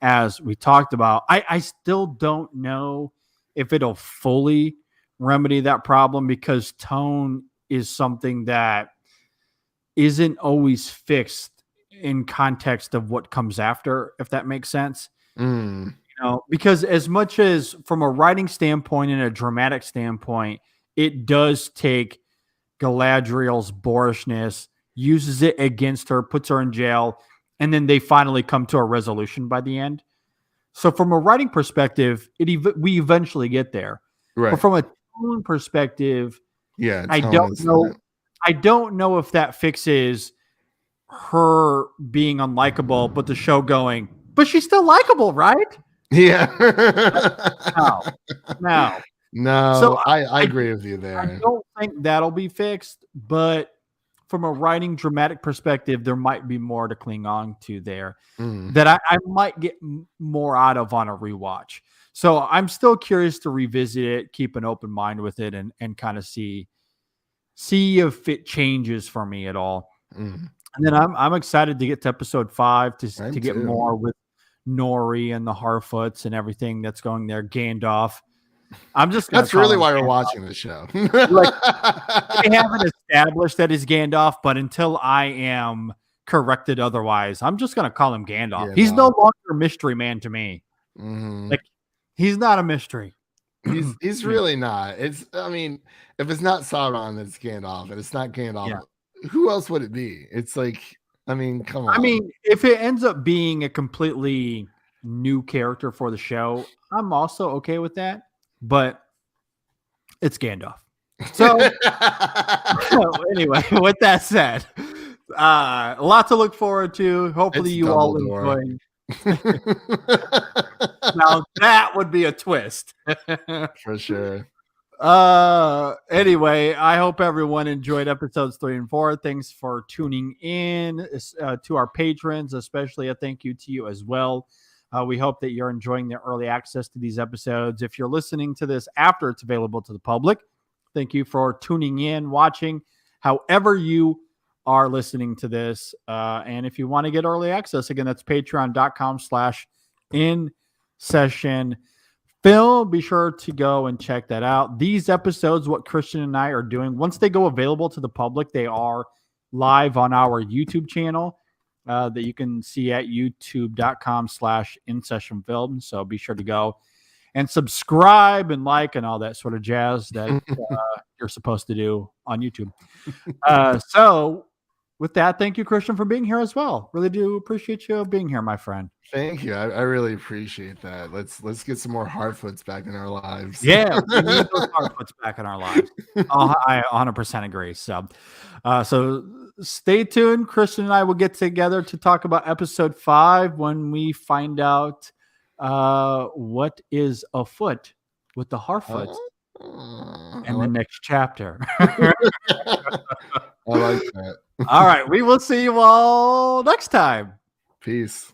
as we talked about. I still don't know if it'll fully remedy that problem, because tone is something that isn't always fixed in context of what comes after, if that makes sense. Because as much as from a writing standpoint and a dramatic standpoint, it does take Galadriel's boorishness, uses it against her, puts her in jail, and then they finally come to a resolution by the end. So from a writing perspective, we eventually get there. Right. But from a tone perspective, I don't know. I don't know if that fixes her being unlikable, but the show going, but she's still likable, right? Yeah. No. So I agree with you there. I don't think that'll be fixed, but from a writing dramatic perspective, there might be more to cling on to there that I might get more out of on a rewatch. So I'm still curious to revisit it, keep an open mind with it, and kind of see if it changes for me at all. And then I'm excited to get to episode 5 to get more with Nori and the Harfoots and everything that's going there. Gandalf. That's really why we're watching the show. Like, they haven't established that he's Gandalf, but until I am corrected otherwise, I'm just going to call him Gandalf. He's no longer a mystery man to me. Like, he's not a mystery. He's really not. If it's not Sauron, it's Gandalf, and it's not Gandalf. Who else would it be? It's like, come on. If it ends up being a completely new character for the show, I'm also okay with that. But it's Gandalf. So anyway, with that said, a lot to look forward to. Hopefully you all enjoy. Now that would be a twist. For sure. Anyway, I hope everyone enjoyed episodes 3 and 4. Thanks for tuning in. To our patrons, especially a thank you to you as well. We hope that you're enjoying the early access to these episodes. If you're listening to this after it's available to the public, thank you for tuning in, watching, however you are listening to this. And if you want to get early access, again, that's patreon.com/InSessionFilm. Be sure to go and check that out. These episodes, what Christian and I are doing, once they go available to the public, they are live on our YouTube channel. That you can see at youtube.com/InSessionFilm. So be sure to go and subscribe and like and all that sort of jazz that you're supposed to do on YouTube. So with that, thank you, Christian, for being here as well. Really do appreciate you being here, my friend. Thank you. I really appreciate that. Let's get some more Harfoots back in our lives. Yeah, we need those Harfoots back in our lives. I 100% agree. So stay tuned. Christian and I will get together to talk about episode 5 when we find out what is afoot with the Harfoots in the next chapter. I like that. All right, we will see you all next time. Peace.